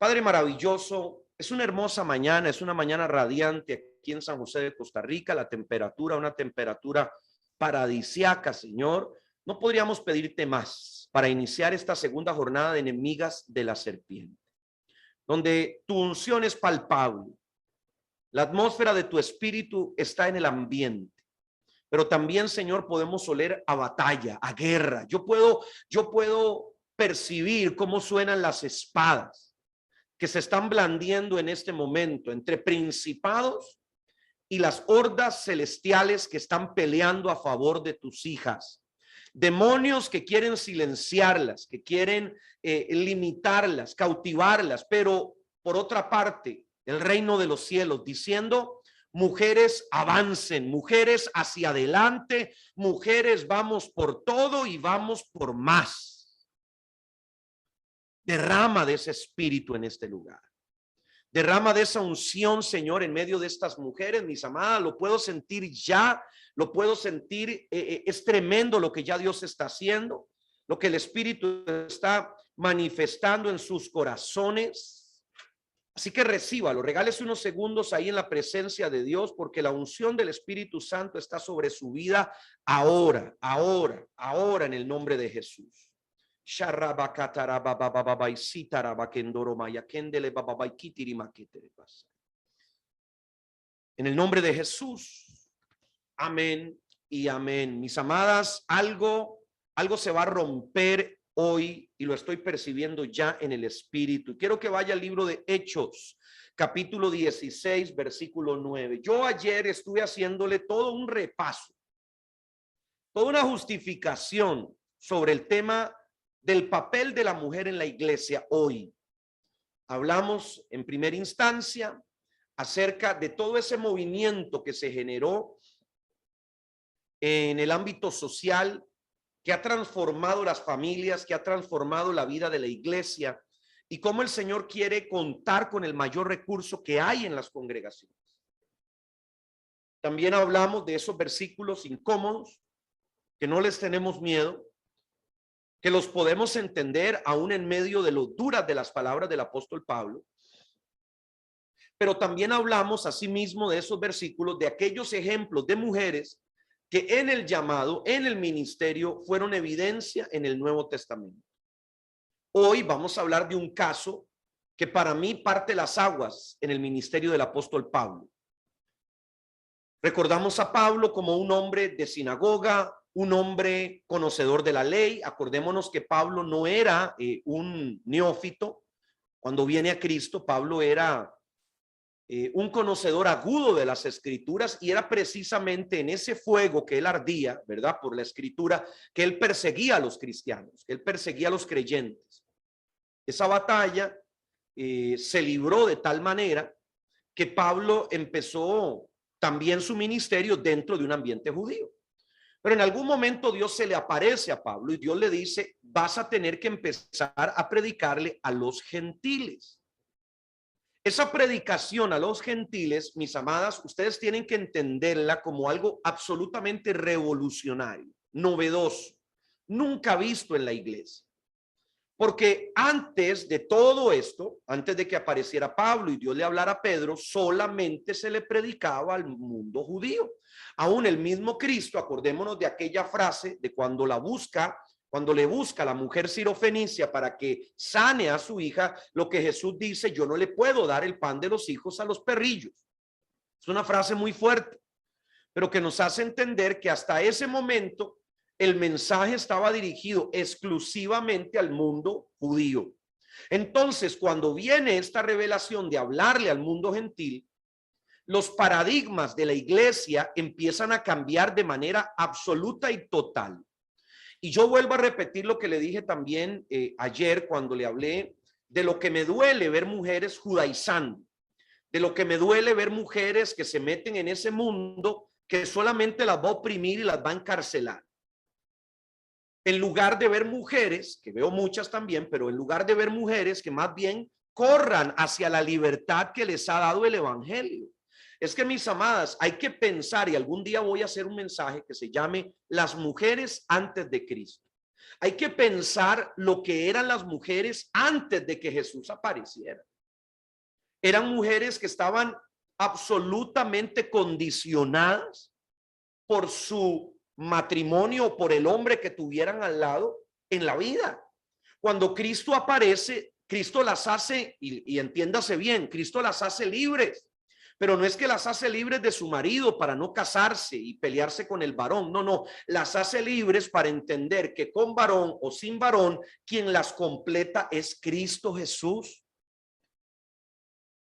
Padre maravilloso, es una hermosa mañana, es una mañana radiante aquí en San José de Costa Rica, la temperatura, una temperatura paradisiaca, Señor. No podríamos pedirte más para iniciar esta segunda jornada de enemigas de la serpiente, donde tu unción es palpable, la atmósfera de tu espíritu está en el ambiente. Pero también, Señor, podemos oler a batalla, a guerra. Yo puedo percibir cómo suenan las espadas que se están blandiendo en este momento entre principados y las hordas celestiales que están peleando a favor de tus hijas. Demonios que quieren silenciarlas, que quieren limitarlas, cautivarlas, pero por otra parte, el reino de los cielos diciendo: mujeres avancen, mujeres hacia adelante, mujeres vamos por todo y vamos por más. Derrama de ese espíritu en este lugar. Derrama de esa unción, Señor, en medio de estas mujeres, mis amadas. Lo puedo sentir ya, lo puedo sentir. Es tremendo lo que ya Dios está haciendo, lo que el Espíritu está manifestando en sus corazones. Así que recíbalo, regálese unos segundos ahí en la presencia de Dios, porque la unción del Espíritu Santo está sobre su vida ahora, en el nombre de Jesús. En el nombre de Jesús. Amén y amén. Mis amadas, algo se va a romper hoy y lo estoy percibiendo ya en el espíritu. Quiero que vaya al libro de Hechos, capítulo 16, versículo 9. Yo ayer estuve haciéndole todo un repaso, toda una justificación sobre el tema del papel de la mujer en la iglesia hoy. Hablamos en primera instancia acerca de todo ese movimiento que se generó en el ámbito social, que ha transformado las familias, que ha transformado la vida de la iglesia, y cómo el Señor quiere contar con el mayor recurso que hay en las congregaciones. También hablamos de esos versículos incómodos, que no les tenemos miedo, que los podemos entender aún en medio de lo duras de las palabras del apóstol Pablo. Pero también hablamos asimismo de esos versículos, de aquellos ejemplos de mujeres que en el llamado, en el ministerio, fueron evidencia en el Nuevo Testamento. Hoy vamos a hablar de un caso que para mí parte las aguas en el ministerio del apóstol Pablo. Recordamos a Pablo como un hombre de sinagoga, un hombre conocedor de la ley. Acordémonos que Pablo no era un neófito. Cuando viene a Cristo, Pablo era un conocedor agudo de las escrituras, y era precisamente en ese fuego que él ardía, ¿verdad?, por la escritura, que él perseguía a los cristianos, que él perseguía a los creyentes. Esa batalla se libró de tal manera que Pablo empezó también su ministerio dentro de un ambiente judío. Pero en algún momento Dios se le aparece a Pablo y Dios le dice: vas a tener que empezar a predicarle a los gentiles. Esa predicación a los gentiles, mis amadas, ustedes tienen que entenderla como algo absolutamente revolucionario, novedoso, nunca visto en la iglesia. Porque antes de todo esto, antes de que apareciera Pablo y Dios le hablara a Pedro, solamente se le predicaba al mundo judío. Aún el mismo Cristo, acordémonos de aquella frase de cuando le busca a la mujer sirofenicia para que sane a su hija, lo que Jesús dice: yo no le puedo dar el pan de los hijos a los perrillos. Es una frase muy fuerte, pero que nos hace entender que hasta ese momento el mensaje estaba dirigido exclusivamente al mundo judío. Entonces, cuando viene esta revelación de hablarle al mundo gentil, los paradigmas de la iglesia empiezan a cambiar de manera absoluta y total. Y yo vuelvo a repetir lo que le dije también ayer, cuando le hablé de lo que me duele ver mujeres judaizando, de lo que me duele ver mujeres que se meten en ese mundo que solamente las va a oprimir y las va a encarcelar. En lugar de ver mujeres, que veo muchas también, pero en lugar de ver mujeres que más bien corran hacia la libertad que les ha dado el evangelio. Es que, mis amadas, hay que pensar, y algún día voy a hacer un mensaje que se llame Las mujeres antes de Cristo. Hay que pensar lo que eran las mujeres antes de que Jesús apareciera. Eran mujeres que estaban absolutamente condicionadas por su matrimonio, por el hombre que tuvieran al lado en la vida. Cuando Cristo aparece, Cristo las hace, y entiéndase bien, Cristo las hace libres, pero no es que las hace libres de su marido para no casarse y pelearse con el varón, no, no, las hace libres para entender que con varón o sin varón, quien las completa es Cristo Jesús.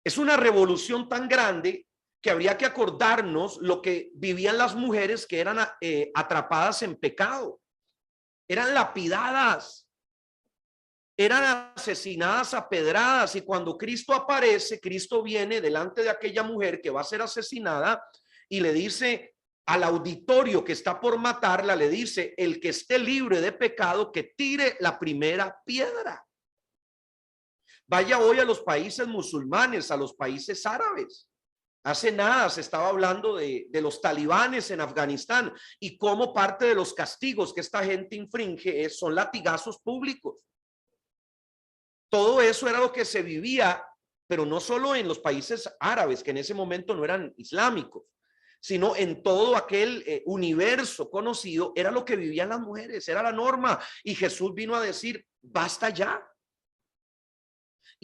Es una revolución tan grande que habría que acordarnos lo que vivían las mujeres que eran atrapadas en pecado. Eran lapidadas, eran asesinadas a pedradas, y cuando Cristo aparece, Cristo viene delante de aquella mujer que va a ser asesinada y le dice al auditorio que está por matarla, le dice: el que esté libre de pecado, que tire la primera piedra. Vaya hoy a los países musulmanes, a los países árabes. Hace nada se estaba hablando de los talibanes en Afganistán y cómo parte de los castigos que esta gente infringe son latigazos públicos. Todo eso era lo que se vivía, pero no solo en los países árabes, que en ese momento no eran islámicos, sino en todo aquel universo conocido, era lo que vivían las mujeres, era la norma. Y Jesús vino a decir: basta ya.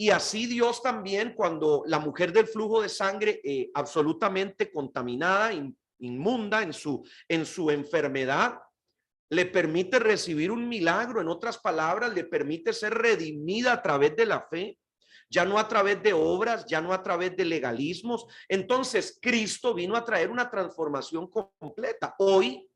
Y así Dios también, cuando la mujer del flujo de sangre, absolutamente contaminada, inmunda en su enfermedad, le permite recibir un milagro. En otras palabras, le permite ser redimida a través de la fe, ya no a través de obras, ya no a través de legalismos. Entonces Cristo vino a traer una transformación completa. Hoy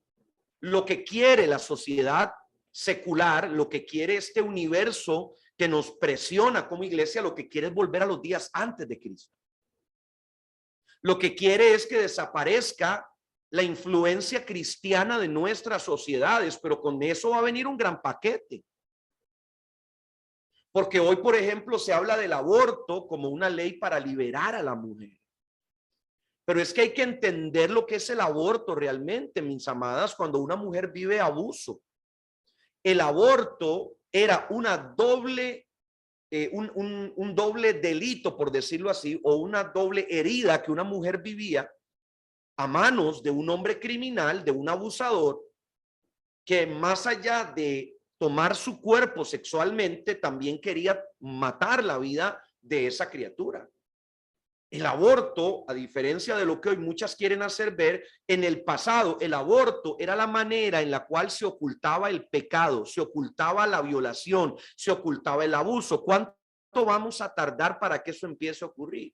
lo que quiere la sociedad secular, lo que quiere este universo que nos presiona como iglesia, lo que quiere es volver a los días antes de Cristo. Lo que quiere es que desaparezca la influencia cristiana de nuestras sociedades, pero con eso va a venir un gran paquete. Porque hoy, por ejemplo, se habla del aborto como una ley para liberar a la mujer. Pero es que hay que entender lo que es el aborto realmente, mis amadas, cuando una mujer vive abuso. El aborto era una doble, un doble delito, por decirlo así, o una doble herida que una mujer vivía a manos de un hombre criminal, de un abusador, que más allá de tomar su cuerpo sexualmente, también quería matar la vida de esa criatura. El aborto, a diferencia de lo que hoy muchas quieren hacer ver, en el pasado el aborto era la manera en la cual se ocultaba el pecado, se ocultaba la violación, se ocultaba el abuso. ¿Cuánto vamos a tardar para que eso empiece a ocurrir?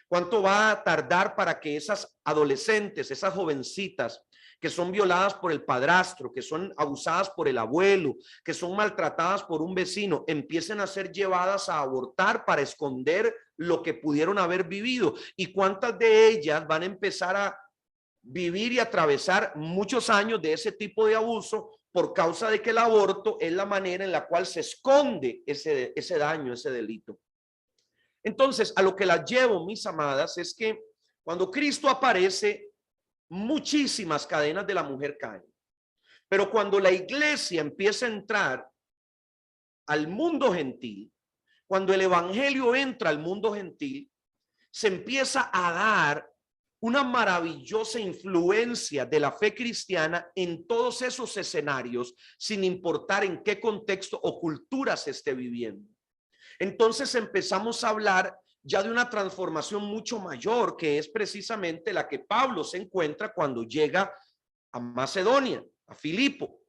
¿Cuánto va a tardar para que esas adolescentes, esas jovencitas que son violadas por el padrastro, que son abusadas por el abuelo, que son maltratadas por un vecino, empiecen a ser llevadas a abortar para esconder lo que pudieron haber vivido? ¿Y cuántas de ellas van a empezar a vivir y atravesar muchos años de ese tipo de abuso por causa de que el aborto es la manera en la cual se esconde ese daño, ese delito? Entonces, a lo que las llevo, mis amadas, es que cuando Cristo aparece, muchísimas cadenas de la mujer caen. Pero cuando la iglesia empieza a entrar al mundo gentil, cuando el evangelio entra al mundo gentil, se empieza a dar una maravillosa influencia de la fe cristiana en todos esos escenarios, sin importar en qué contexto o cultura se esté viviendo. Entonces empezamos a hablar ya de una transformación mucho mayor, que es precisamente la que Pablo se encuentra cuando llega a Macedonia, a Filipo.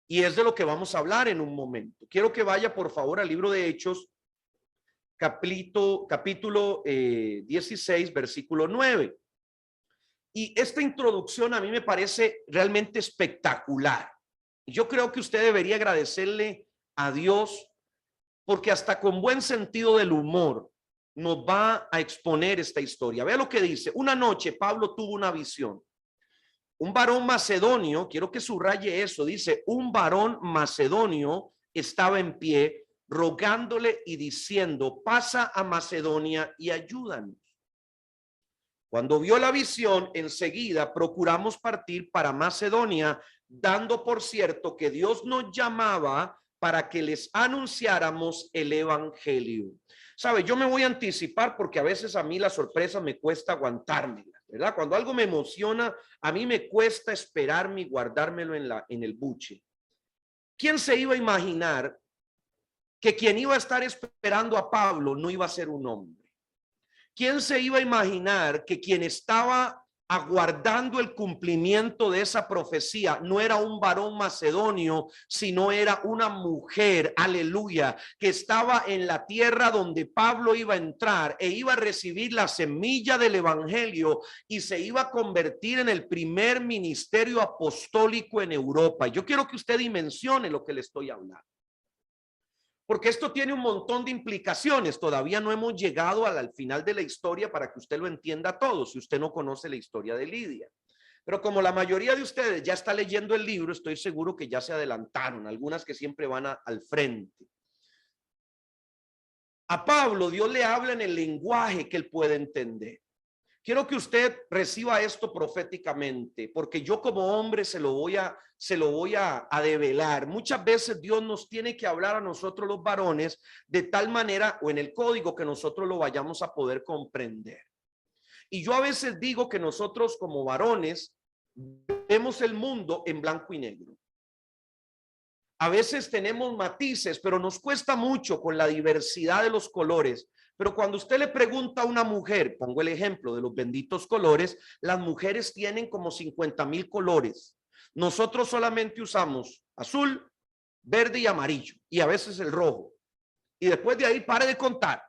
Y es de lo que vamos a hablar en un momento. Quiero que vaya, por favor, al libro de Hechos, capítulo 16, versículo 9. Y esta introducción a mí me parece realmente espectacular. Yo creo que usted debería agradecerle a Dios, porque hasta con buen sentido del humor nos va a exponer esta historia. Vea lo que dice: una noche Pablo tuvo una visión. Un varón macedonio, quiero que subraye eso, dice: un varón macedonio estaba en pie rogándole y diciendo: pasa a Macedonia y ayúdanos. Cuando vio la visión, enseguida procuramos partir para Macedonia, dando por cierto que Dios nos llamaba para que les anunciáramos el evangelio. Sabe, yo me voy a anticipar porque a veces a mí la sorpresa me cuesta aguantármela, ¿verdad? Cuando algo me emociona, a mí me cuesta esperarme y guardármelo en el buche. ¿Quién se iba a imaginar que quien iba a estar esperando a Pablo no iba a ser un hombre? ¿Quién se iba a imaginar que quien estaba aguardando el cumplimiento de esa profecía no era un varón macedonio, sino era una mujer, aleluya, que estaba en la tierra donde Pablo iba a entrar e iba a recibir la semilla del evangelio y se iba a convertir en el primer ministerio apostólico en Europa? Yo quiero que usted dimensione lo que le estoy hablando, porque esto tiene un montón de implicaciones. Todavía no hemos llegado al final de la historia para que usted lo entienda todo, si usted no conoce la historia de Lidia. Pero como la mayoría de ustedes ya está leyendo el libro, estoy seguro que ya se adelantaron, algunas que siempre van al frente. A Pablo Dios le habla en el lenguaje que él puede entender. Quiero que usted reciba esto proféticamente, porque yo como hombre se lo voy a develar. Muchas veces Dios nos tiene que hablar a nosotros los varones de tal manera o en el código que nosotros lo vayamos a poder comprender. Y yo a veces digo que nosotros como varones vemos el mundo en blanco y negro. A veces tenemos matices, pero nos cuesta mucho con la diversidad de los colores. Pero cuando usted le pregunta a una mujer, pongo el ejemplo de los benditos colores, las mujeres tienen como 50,000 colores. Nosotros solamente usamos azul, verde y amarillo, y a veces el rojo. Y después de ahí, pare de contar.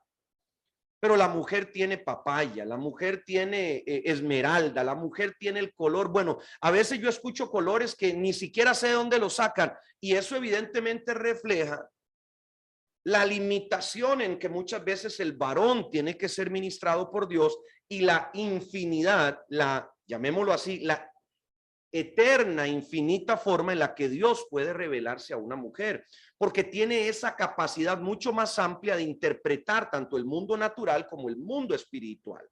Pero la mujer tiene papaya, la mujer tiene esmeralda, la mujer tiene el color. Bueno, a veces yo escucho colores que ni siquiera sé de dónde los sacan, y eso evidentemente refleja la limitación en que muchas veces el varón tiene que ser ministrado por Dios y la infinidad, llamémoslo así, la eterna, infinita forma en la que Dios puede revelarse a una mujer, porque tiene esa capacidad mucho más amplia de interpretar tanto el mundo natural como el mundo espiritual.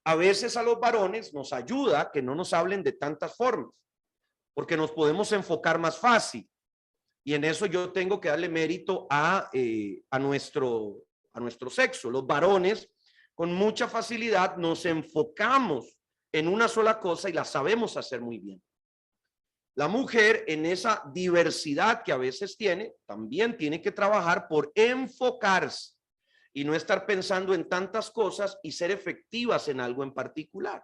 A veces a los varones nos ayuda que no nos hablen de tantas formas, porque nos podemos enfocar más fácil. Y en eso yo tengo que darle mérito a nuestro sexo. Los varones con mucha facilidad nos enfocamos en una sola cosa y la sabemos hacer muy bien. La mujer, en esa diversidad que a veces tiene, también tiene que trabajar por enfocarse y no estar pensando en tantas cosas y ser efectivas en algo en particular.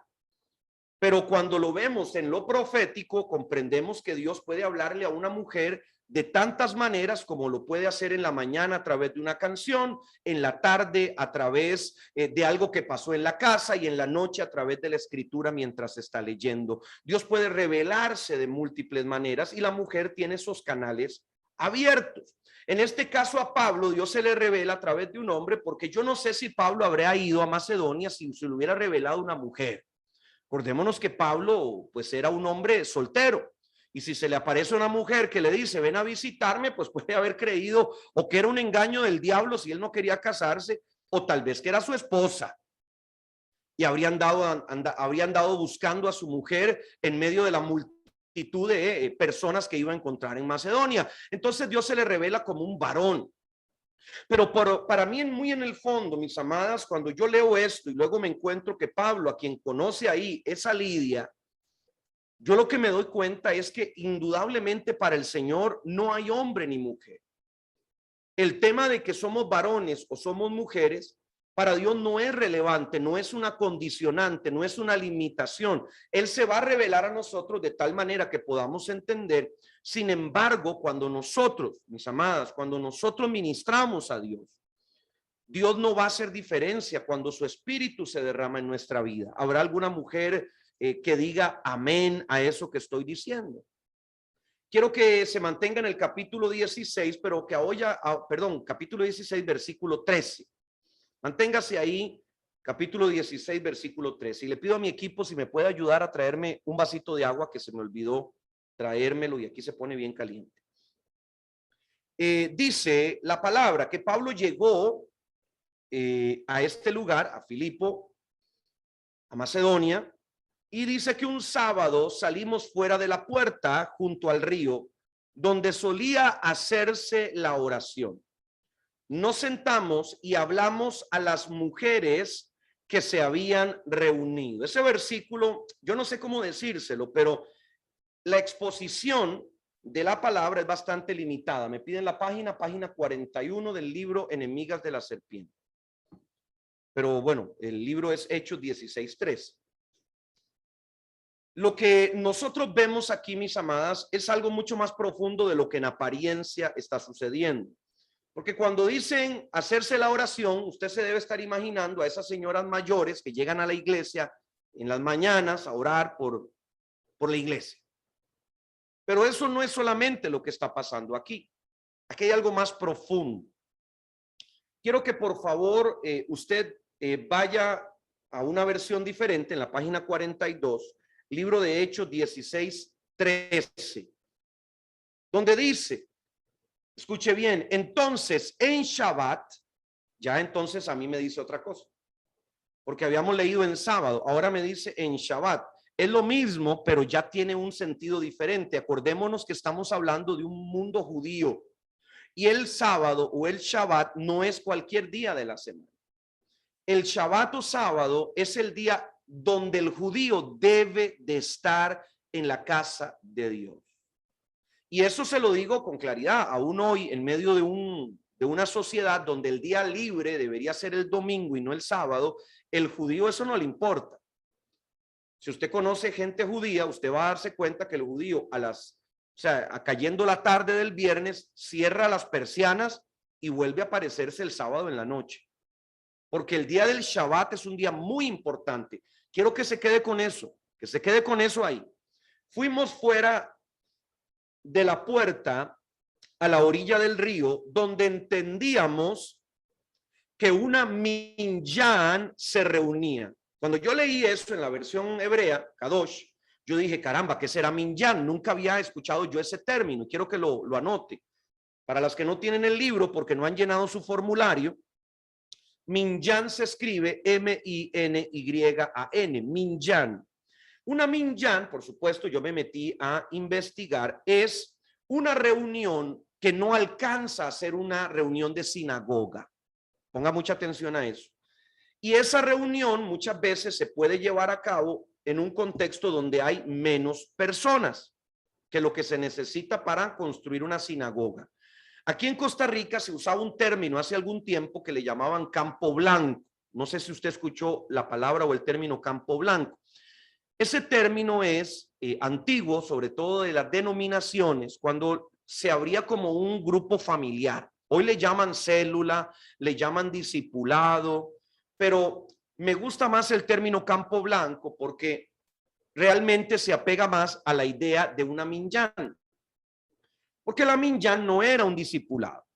Pero cuando lo vemos en lo profético, comprendemos que Dios puede hablarle a una mujer de tantas maneras, como lo puede hacer en la mañana a través de una canción, en la tarde a través de algo que pasó en la casa, y en la noche a través de la escritura mientras está leyendo. Dios puede revelarse de múltiples maneras y la mujer tiene esos canales abiertos. En este caso a Pablo Dios se le revela a través de un hombre, porque yo no sé si Pablo habría ido a Macedonia si se le hubiera revelado una mujer. Acordémonos que Pablo pues era un hombre soltero, y si se le aparece una mujer que le dice ven a visitarme, pues puede haber creído o que era un engaño del diablo si él no quería casarse, o tal vez que era su esposa y habrían dado buscando a su mujer en medio de la multitud de personas que iba a encontrar en Macedonia. Entonces Dios se le revela como un varón. Pero para mí, muy en el fondo, mis amadas, cuando yo leo esto y luego me encuentro que Pablo, a quien conoce ahí, es a Lidia, yo lo que me doy cuenta es que indudablemente para el Señor no hay hombre ni mujer. El tema de que somos varones o somos mujeres, para Dios no es relevante, no es una condicionante, no es una limitación. Él se va a revelar a nosotros de tal manera que podamos entender. Sin embargo, cuando nosotros, mis amadas, cuando nosotros ministramos a Dios, Dios no va a hacer diferencia cuando su espíritu se derrama en nuestra vida. ¿Habrá alguna mujer que diga amén a eso que estoy diciendo? Quiero que se mantenga en el capítulo 16, pero que capítulo 16, versículo 13. Manténgase ahí, capítulo 16, versículo 13. Y le pido a mi equipo si me puede ayudar a traerme un vasito de agua, que se me olvidó traérmelo y aquí se pone bien caliente. Dice la palabra que Pablo llegó a este lugar, a Filipo, a Macedonia, y dice que un sábado salimos fuera de la puerta junto al río donde solía hacerse la oración. Nos sentamos y hablamos a las mujeres que se habían reunido. Ese versículo, yo no sé cómo decírselo, pero la exposición de la palabra es bastante limitada. Me piden la página 41 del libro Enemigas de la Serpiente. Pero bueno, el libro es Hechos 16:3. Lo que nosotros vemos aquí, mis amadas, es algo mucho más profundo de lo que en apariencia está sucediendo. Porque cuando dicen hacerse la oración, usted se debe estar imaginando a esas señoras mayores que llegan a la iglesia en las mañanas a orar por la iglesia. Pero eso no es solamente lo que está pasando aquí. Aquí hay algo más profundo. Quiero que por favor usted vaya a una versión diferente en la página 42, libro de Hechos 16:13, donde dice, escuche bien, entonces en Shabbat, ya entonces a mí me dice otra cosa, porque habíamos leído en sábado, ahora me dice en Shabbat. Es lo mismo, pero ya tiene un sentido diferente. Acordémonos que estamos hablando de un mundo judío y el sábado o el Shabbat no es cualquier día de la semana. El Shabbat o sábado es el día donde el judío debe de estar en la casa de Dios. Y eso se lo digo con claridad, aún hoy en medio de una sociedad donde el día libre debería ser el domingo y no el sábado, el judío eso no le importa. Si usted conoce gente judía, usted va a darse cuenta que el judío cayendo la tarde del viernes, cierra las persianas y vuelve a aparecerse el sábado en la noche. Porque el día del Shabbat es un día muy importante. Quiero que se quede con eso, ahí. Fuimos fuera de la puerta a la orilla del río, donde entendíamos que una minyan se reunía. Cuando yo leí eso en la versión hebrea, Kadosh, yo dije, caramba, ¿qué será minyan? Nunca había escuchado yo ese término. Quiero que lo anote. Para las que no tienen el libro porque no han llenado su formulario, minyan se escribe M-I-N-Y-A-N, minyan. Una minyan, por supuesto, yo me metí a investigar, es una reunión que no alcanza a ser una reunión de sinagoga. Ponga mucha atención a eso. Y esa reunión muchas veces se puede llevar a cabo en un contexto donde hay menos personas que lo que se necesita para construir una sinagoga. Aquí en Costa Rica se usaba un término hace algún tiempo que le llamaban campo blanco. No sé si usted escuchó la palabra o el término campo blanco. Ese término es antiguo, sobre todo de las denominaciones, cuando se abría como un grupo familiar. Hoy le llaman célula, le llaman discipulado, pero me gusta más el término campo blanco porque realmente se apega más a la idea de una minyan. Porque la minyan no era un discipulado.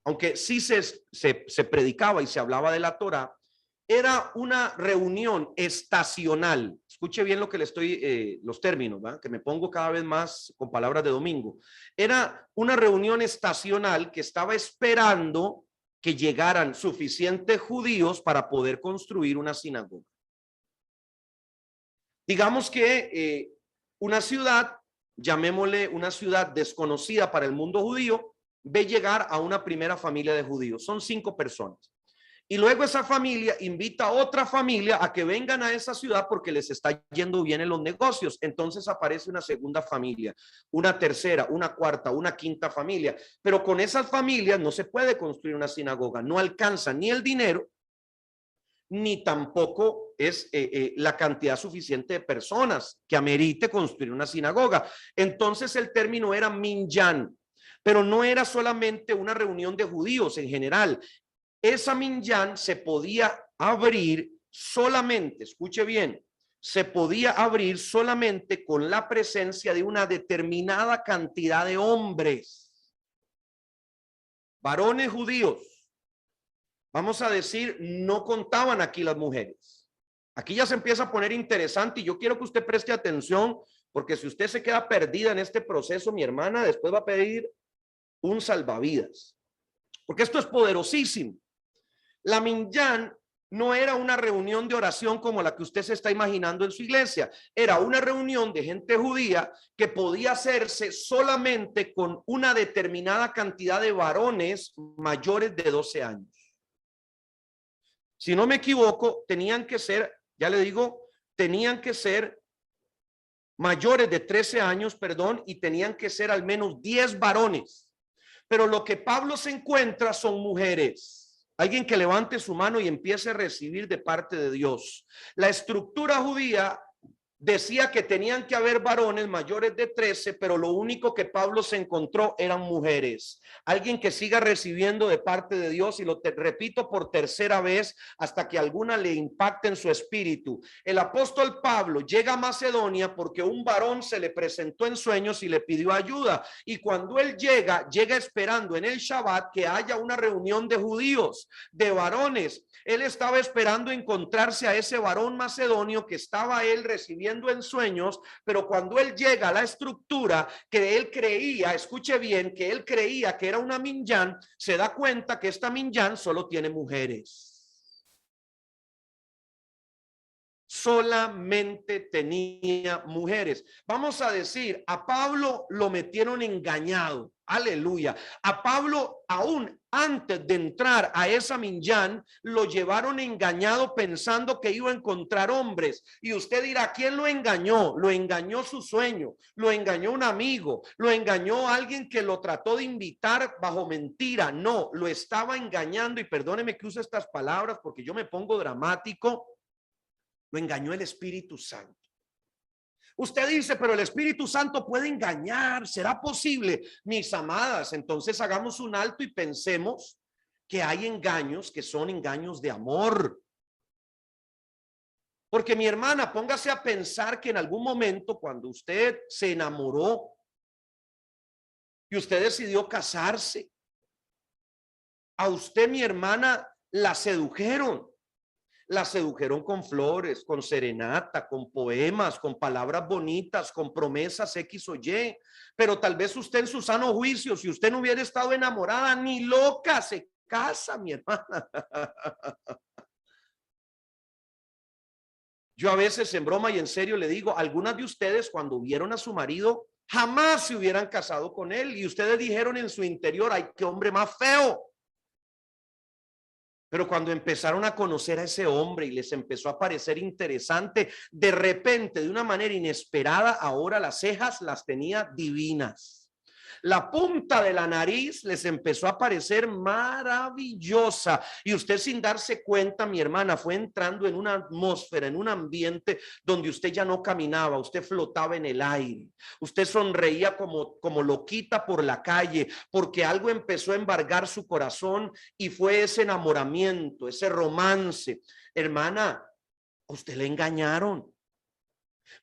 Aunque sí se predicaba y se hablaba de la Torá, era una reunión estacional. Escuche bien lo que le estoy, los términos, ¿verdad? Que me pongo cada vez más con palabras de domingo. Era una reunión estacional que estaba esperando que llegaran suficientes judíos para poder construir una sinagoga. Digamos que una ciudad, llamémosle una ciudad desconocida para el mundo judío, ve llegar a una primera familia de judíos. Son 5 personas. Y luego esa familia invita a otra familia a que vengan a esa ciudad porque les está yendo bien en los negocios. Entonces aparece una segunda familia, una tercera, una cuarta, una quinta familia. Pero con esas familias no se puede construir una sinagoga. No alcanza ni el dinero, ni tampoco es la cantidad suficiente de personas que amerite construir una sinagoga. Entonces el término era minyan, pero no era solamente una reunión de judíos en general. Esa minyan se podía abrir solamente, escuche bien, se podía abrir solamente con la presencia de una determinada cantidad de hombres, varones judíos. Vamos a decir, no contaban aquí las mujeres. Aquí ya se empieza a poner interesante y yo quiero que usted preste atención porque si usted se queda perdida en este proceso, mi hermana después va a pedir un salvavidas. Porque esto es poderosísimo. La minyan no era una reunión de oración como la que usted se está imaginando en su iglesia. Era una reunión de gente judía que podía hacerse solamente con una determinada cantidad de varones mayores de 12 años. Si no me equivoco, tenían que ser, ya le digo, tenían que ser mayores de 13 años, perdón, y tenían que ser al menos 10 varones. Pero lo que Pablo se encuentra son mujeres. Alguien que levante su mano y empiece a recibir de parte de Dios. La estructura judía decía que tenían que haber varones mayores de 13, pero lo único que Pablo se encontró eran mujeres. Alguien que siga recibiendo de parte de Dios, y lo repito por tercera vez hasta que alguna le impacte en su espíritu. El apóstol Pablo llega a Macedonia porque un varón se le presentó en sueños y le pidió ayuda. Y cuando él llega esperando en el Shabbat que haya una reunión de judíos, de varones. Él estaba esperando encontrarse a ese varón macedonio que estaba él recibiendo en sueños, pero cuando él llega a la estructura que él creía, escuche bien, que él creía que era una minyan, se da cuenta que esta minyan solo tiene mujeres. Solamente tenía mujeres. Vamos a decir, a Pablo lo metieron engañado. Aleluya. A Pablo, aún antes de entrar a esa minyan, lo llevaron engañado pensando que iba a encontrar hombres. Y usted dirá, ¿quién lo engañó? Lo engañó su sueño, lo engañó un amigo, lo engañó alguien que lo trató de invitar bajo mentira. No, lo estaba engañando, y perdóneme que use estas palabras porque yo me pongo dramático. Lo engañó el Espíritu Santo. Usted dice, pero el Espíritu Santo puede engañar. ¿Será posible? Mis amadas, entonces hagamos un alto y pensemos que hay engaños que son engaños de amor. Porque mi hermana, póngase a pensar que en algún momento cuando usted se enamoró y usted decidió casarse, a usted, mi hermana, la sedujeron. La sedujeron con flores, con serenata, con poemas, con palabras bonitas, con promesas X o Y. Pero tal vez usted en su sano juicio, si usted no hubiera estado enamorada, ni loca se casa, mi hermana. Yo a veces en broma y en serio le digo, algunas de ustedes cuando vieron a su marido jamás se hubieran casado con él, y ustedes dijeron en su interior, ay, qué hombre más feo. Pero cuando empezaron a conocer a ese hombre y les empezó a parecer interesante, de repente, de una manera inesperada, ahora las cejas las tenía divinas. La punta de la nariz les empezó a parecer maravillosa, y usted, sin darse cuenta, mi hermana, fue entrando en una atmósfera, en un ambiente donde usted ya no caminaba, usted flotaba en el aire, usted sonreía como loquita por la calle, porque algo empezó a embargar su corazón, y fue ese enamoramiento, ese romance. Hermana, a usted le engañaron.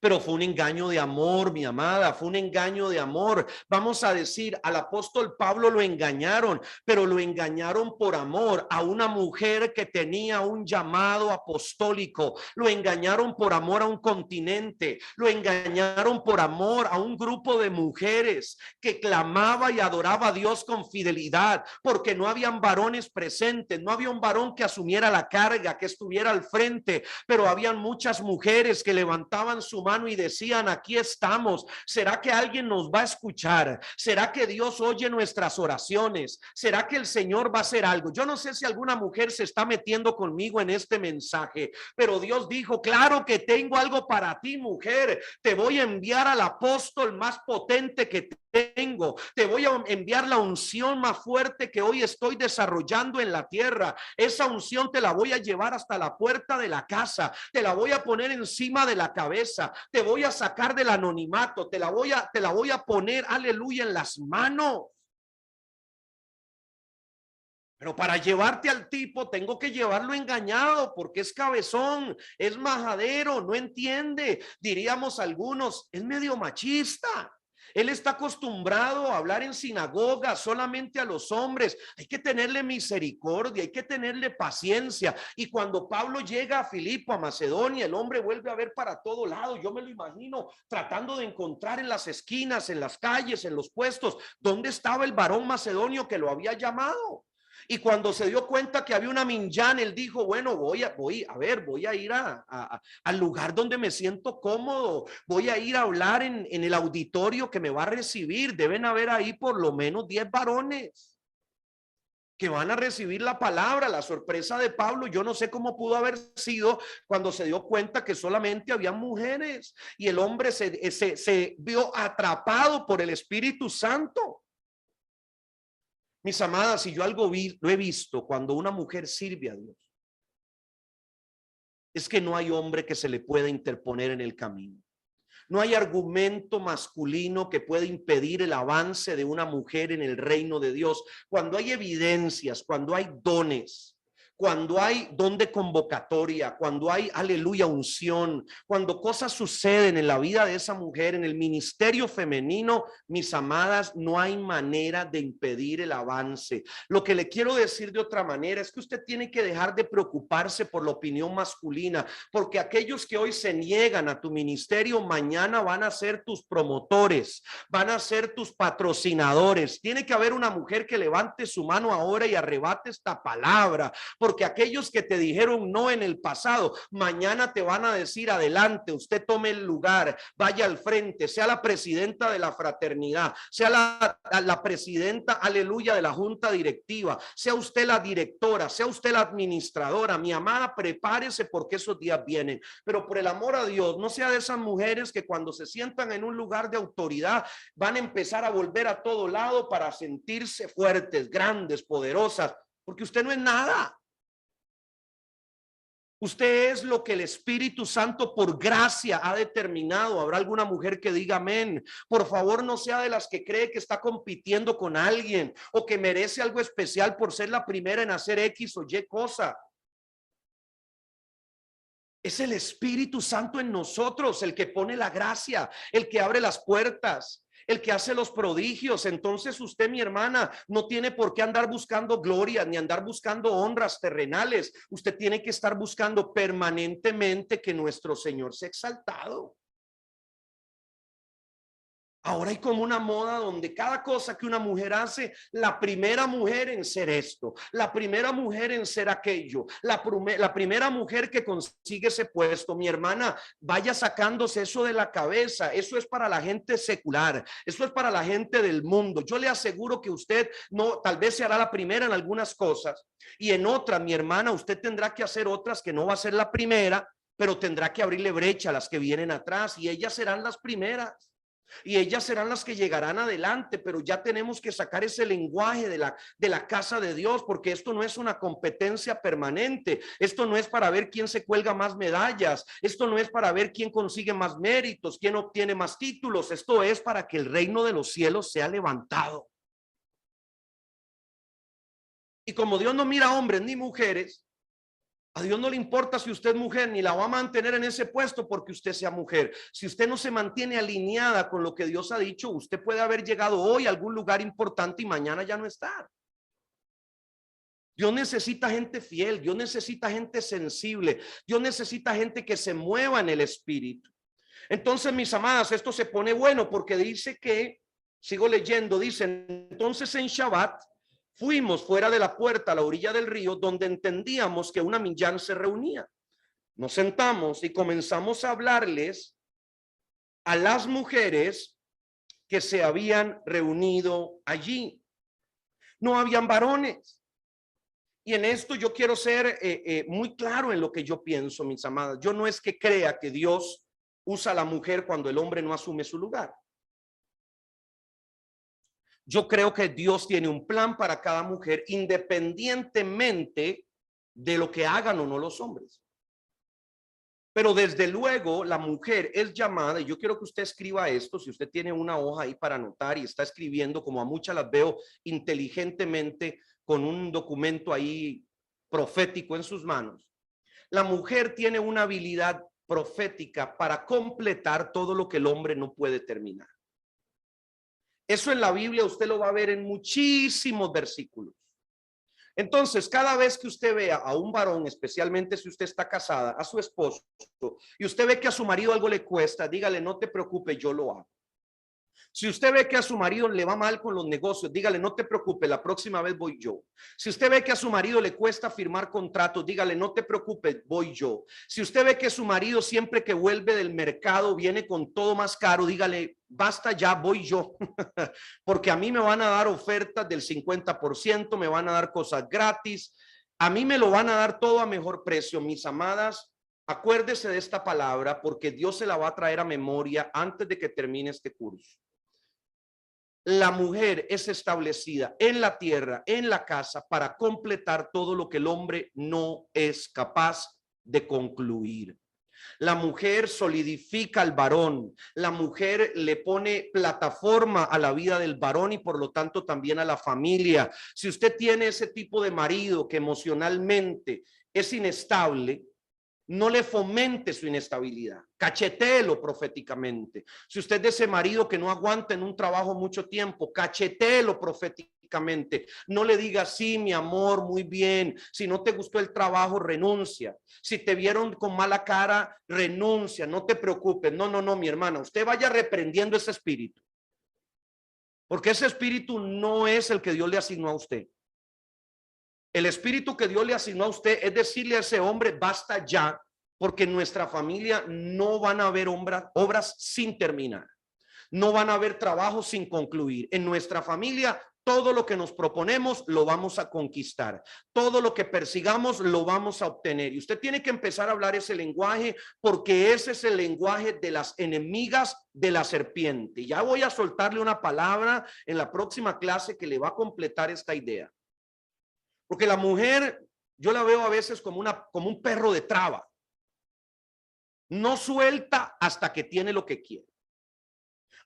Pero fue un engaño de amor, mi amada, fue un engaño de amor. Vamos a decir, al apóstol Pablo lo engañaron, pero lo engañaron por amor a una mujer que tenía un llamado apostólico. Lo engañaron por amor a un continente. Lo engañaron por amor a un grupo de mujeres que clamaba y adoraba a Dios con fidelidad, porque no habían varones presentes, no había un varón que asumiera la carga, que estuviera al frente, pero habían muchas mujeres que levantaban su mano y decían, aquí estamos. ¿Será que alguien nos va a escuchar? ¿Será que Dios oye nuestras oraciones? ¿Será que el Señor va a hacer algo? Yo no sé si alguna mujer se está metiendo conmigo en este mensaje, pero Dios dijo, claro que tengo algo para ti, mujer. Te voy a enviar al apóstol más potente que tengo. Te voy a enviar la unción más fuerte que hoy estoy desarrollando en la tierra. Esa unción te la voy a llevar hasta la puerta de la casa. Te la voy a poner encima de la cabeza. Te voy a sacar del anonimato. Te la voy a poner, aleluya, en las manos. Pero para llevarte al tipo tengo que llevarlo engañado, porque es cabezón, es majadero, no entiende. Diríamos algunos, es medio machista. Él está acostumbrado a hablar en sinagoga solamente a los hombres. Hay que tenerle misericordia, hay que tenerle paciencia. Y cuando Pablo llega a Filipo, a Macedonia, el hombre vuelve a ver para todo lado. Yo me lo imagino tratando de encontrar en las esquinas, en las calles, en los puestos, dónde estaba el varón macedonio que lo había llamado. Y cuando se dio cuenta que había una minyan, él dijo, bueno, voy a ir al lugar donde me siento cómodo, voy a ir a hablar en el auditorio que me va a recibir. Deben haber ahí por lo menos 10 varones que van a recibir la palabra. La sorpresa de Pablo, yo no sé cómo pudo haber sido cuando se dio cuenta que solamente había mujeres, y el hombre se vio atrapado por el Espíritu Santo. Mis amadas, si yo algo lo he visto cuando una mujer sirve a Dios, es que no hay hombre que se le pueda interponer en el camino. No hay argumento masculino que pueda impedir el avance de una mujer en el reino de Dios. Cuando hay evidencias, cuando hay dones, cuando hay don de convocatoria, cuando hay, aleluya, unción, cuando cosas suceden en la vida de esa mujer, en el ministerio femenino, mis amadas, no hay manera de impedir el avance. Lo que le quiero decir de otra manera es que usted tiene que dejar de preocuparse por la opinión masculina, porque aquellos que hoy se niegan a tu ministerio, mañana van a ser tus promotores, van a ser tus patrocinadores. Tiene que haber una mujer que levante su mano ahora y arrebate esta palabra, porque aquellos que te dijeron no en el pasado, mañana te van a decir adelante, usted tome el lugar, vaya al frente, sea la presidenta de la fraternidad, sea la presidenta, aleluya, de la junta directiva, sea usted la directora, sea usted la administradora. Mi amada, prepárese porque esos días vienen. Pero por el amor a Dios, no sea de esas mujeres que cuando se sientan en un lugar de autoridad van a empezar a volver a todo lado para sentirse fuertes, grandes, poderosas, porque usted no es nada. Usted es lo que el Espíritu Santo por gracia ha determinado. Habrá alguna mujer que diga amén. Por favor, no sea de las que cree que está compitiendo con alguien o que merece algo especial por ser la primera en hacer X o Y cosa. Es el Espíritu Santo en nosotros el que pone la gracia, el que abre las puertas, el que hace los prodigios. Entonces usted, mi hermana, no tiene por qué andar buscando gloria ni andar buscando honras terrenales. Usted tiene que estar buscando permanentemente que nuestro Señor sea exaltado. Ahora hay como una moda donde cada cosa que una mujer hace, la primera mujer en ser esto, la primera mujer en ser aquello, la primera mujer que consigue ese puesto. Mi hermana, vaya sacándose eso de la cabeza. Eso es para la gente secular, eso es para la gente del mundo. Yo le aseguro que usted no, tal vez se hará la primera en algunas cosas y en otras, mi hermana, usted tendrá que hacer otras que no va a ser la primera, pero tendrá que abrirle brecha a las que vienen atrás y ellas serán las primeras. Y ellas serán las que llegarán adelante, pero ya tenemos que sacar ese lenguaje de la casa de Dios, porque esto no es una competencia permanente. Esto no es para ver quién se cuelga más medallas. Esto no es para ver quién consigue más méritos, quién obtiene más títulos. Esto es para que el reino de los cielos sea levantado. Y como Dios no mira a hombres ni mujeres, a Dios no le importa si usted es mujer, ni la va a mantener en ese puesto porque usted sea mujer. Si usted no se mantiene alineada con lo que Dios ha dicho, usted puede haber llegado hoy a algún lugar importante y mañana ya no estar. Dios necesita gente fiel, Dios necesita gente sensible, Dios necesita gente que se mueva en el espíritu. Entonces, mis amadas, esto se pone bueno porque dice que, sigo leyendo, dice, entonces en Shabbat fuimos fuera de la puerta a la orilla del río donde entendíamos que una minyan se reunía. Nos sentamos y comenzamos a hablarles a las mujeres que se habían reunido allí. No habían varones. Y en esto yo quiero ser muy claro en lo que yo pienso, mis amadas. Yo no es que crea que Dios usa a la mujer cuando el hombre no asume su lugar. Yo creo que Dios tiene un plan para cada mujer, independientemente de lo que hagan o no los hombres. Pero desde luego la mujer es llamada, y yo quiero que usted escriba esto, si usted tiene una hoja ahí para anotar y está escribiendo, como a muchas las veo inteligentemente con un documento ahí profético en sus manos. La mujer tiene una habilidad profética para completar todo lo que el hombre no puede terminar. Eso en la Biblia usted lo va a ver en muchísimos versículos. Entonces, cada vez que usted vea a un varón, especialmente si usted está casada, a su esposo, y usted ve que a su marido algo le cuesta, dígale, no te preocupes, yo lo hago. Si usted ve que a su marido le va mal con los negocios, dígale, no te preocupes, la próxima vez voy yo. Si usted ve que a su marido le cuesta firmar contratos, dígale, no te preocupes, voy yo. Si usted ve que su marido siempre que vuelve del mercado viene con todo más caro, dígale, basta ya, voy yo. Porque a mí me van a dar ofertas del 50%, me van a dar cosas gratis, a mí me lo van a dar todo a mejor precio. Mis amadas, acuérdese de esta palabra porque Dios se la va a traer a memoria antes de que termine este curso. La mujer es establecida en la tierra, en la casa, para completar todo lo que el hombre no es capaz de concluir. La mujer solidifica al varón, la mujer le pone plataforma a la vida del varón y por lo tanto también a la familia. Si usted tiene ese tipo de marido que emocionalmente es inestable, no le fomente su inestabilidad, cachetéelo proféticamente. Si usted es de ese marido que no aguanta en un trabajo mucho tiempo, cachetéelo proféticamente. No le diga, sí, mi amor, muy bien. Si no te gustó el trabajo, renuncia. Si te vieron con mala cara, renuncia. No te preocupes. No, no, no, mi hermana. Usted vaya reprendiendo ese espíritu. Porque ese espíritu no es el que Dios le asignó a usted. El espíritu que Dios le asignó a usted es decirle a ese hombre, basta ya, porque en nuestra familia no van a haber obras sin terminar. No van a haber trabajos sin concluir. En nuestra familia, todo lo que nos proponemos lo vamos a conquistar. Todo lo que persigamos lo vamos a obtener. Y usted tiene que empezar a hablar ese lenguaje porque ese es el lenguaje de las enemigas de la serpiente. Ya voy a soltarle una palabra en la próxima clase que le va a completar esta idea. Porque la mujer, yo la veo a veces como un perro de traba. No suelta hasta que tiene lo que quiere.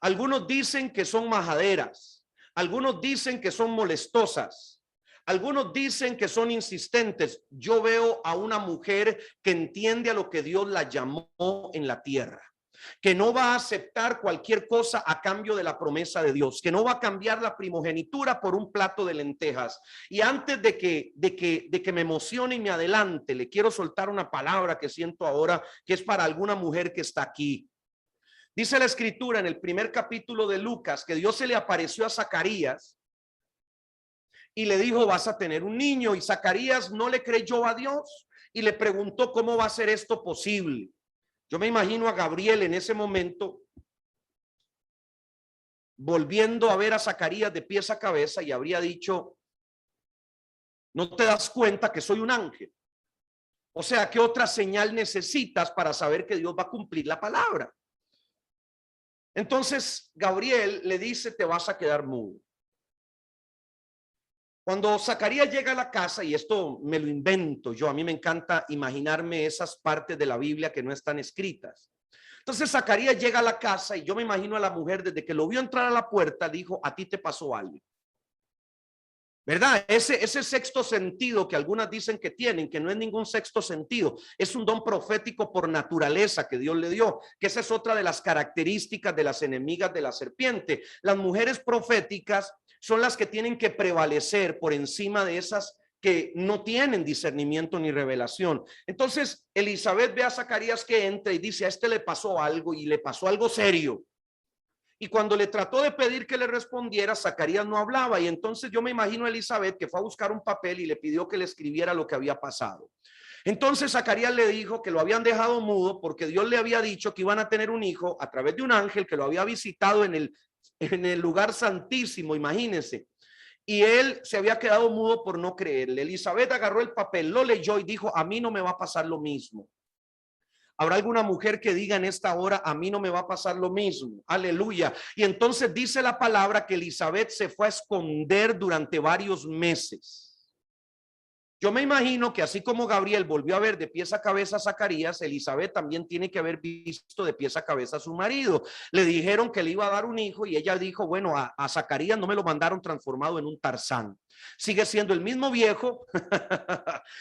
Algunos dicen que son majaderas. Algunos dicen que son molestosas. Algunos dicen que son insistentes. Yo veo a una mujer que entiende a lo que Dios la llamó en la tierra, que no va a aceptar cualquier cosa a cambio de la promesa de Dios, que no va a cambiar la primogenitura por un plato de lentejas. Y antes de que me emocione y me adelante, le quiero soltar una palabra que siento ahora, que es para alguna mujer que está aquí. Dice la escritura en el primer capítulo de Lucas que Dios se le apareció a Zacarías y le dijo, vas a tener un niño. Y Zacarías no le creyó a Dios y le preguntó, ¿cómo va a ser esto posible? Yo me imagino a Gabriel en ese momento volviendo a ver a Zacarías de pies a cabeza y habría dicho, ¿no te das cuenta que soy un ángel? O sea, ¿qué otra señal necesitas para saber que Dios va a cumplir la palabra? Entonces Gabriel le dice, te vas a quedar mudo. Cuando Zacarías llega a la casa, y esto me lo invento yo, a mí me encanta imaginarme esas partes de la Biblia que no están escritas. Entonces Zacarías llega a la casa y yo me imagino a la mujer desde que lo vio entrar a la puerta, dijo, a ti te pasó algo. ¿Verdad? Ese sexto sentido que algunas dicen que tienen, que no es ningún sexto sentido, es un don profético por naturaleza que Dios le dio, que esa es otra de las características de las enemigas de la serpiente. Las mujeres proféticas son las que tienen que prevalecer por encima de esas que no tienen discernimiento ni revelación. Entonces Elizabeth ve a Zacarías que entra y dice, a este le pasó algo y le pasó algo serio. Y cuando le trató de pedir que le respondiera, Zacarías no hablaba. Y entonces yo me imagino a Elizabeth que fue a buscar un papel y le pidió que le escribiera lo que había pasado. Entonces Zacarías le dijo que lo habían dejado mudo porque Dios le había dicho que iban a tener un hijo a través de un ángel que lo había visitado en el lugar santísimo, imagínense. Y él se había quedado mudo por no creerle. Elizabeth agarró el papel, lo leyó y dijo, a mí no me va a pasar lo mismo. ¿Habrá alguna mujer que diga en esta hora, a mí no me va a pasar lo mismo? Aleluya. Y entonces dice la palabra que Elizabeth se fue a esconder durante varios meses. Yo me imagino que así como Gabriel volvió a ver de pies a cabeza a Zacarías, Elizabeth también tiene que haber visto de pies a cabeza a su marido. Le dijeron que le iba a dar un hijo y ella dijo, bueno, a Zacarías no me lo mandaron transformado en un Tarzán. Sigue siendo el mismo viejo,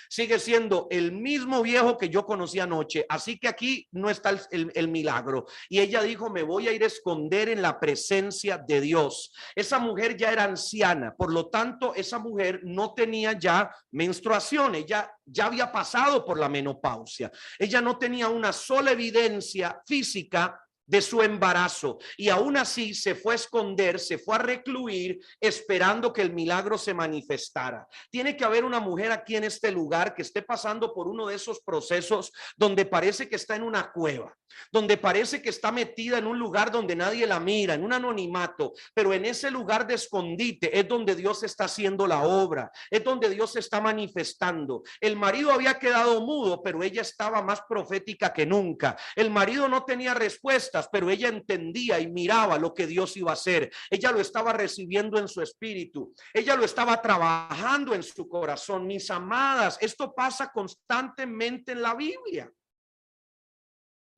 sigue siendo el mismo viejo que yo conocí anoche. Así que aquí no está el milagro. Y ella dijo, me voy a ir a esconder en la presencia de Dios. Esa mujer ya era anciana, por lo tanto, esa mujer no tenía ya menstruación, ella ya había pasado por la menopausia. Ella no tenía una sola evidencia física de su embarazo, y aún así se fue a esconder, se fue a recluir esperando que el milagro se manifestara. Tiene que haber una mujer aquí en este lugar que esté pasando por uno de esos procesos donde parece que está en una cueva, donde parece que está metida en un lugar donde nadie la mira, en un anonimato, pero en ese lugar de escondite es donde Dios está haciendo la obra, es donde Dios se está manifestando. El marido había quedado mudo, pero ella estaba más profética que nunca. El marido no tenía respuestas, pero ella entendía y miraba lo que Dios iba a hacer. Ella lo estaba recibiendo en su espíritu, ella lo estaba trabajando en su corazón. Mis amadas, esto pasa constantemente en la Biblia.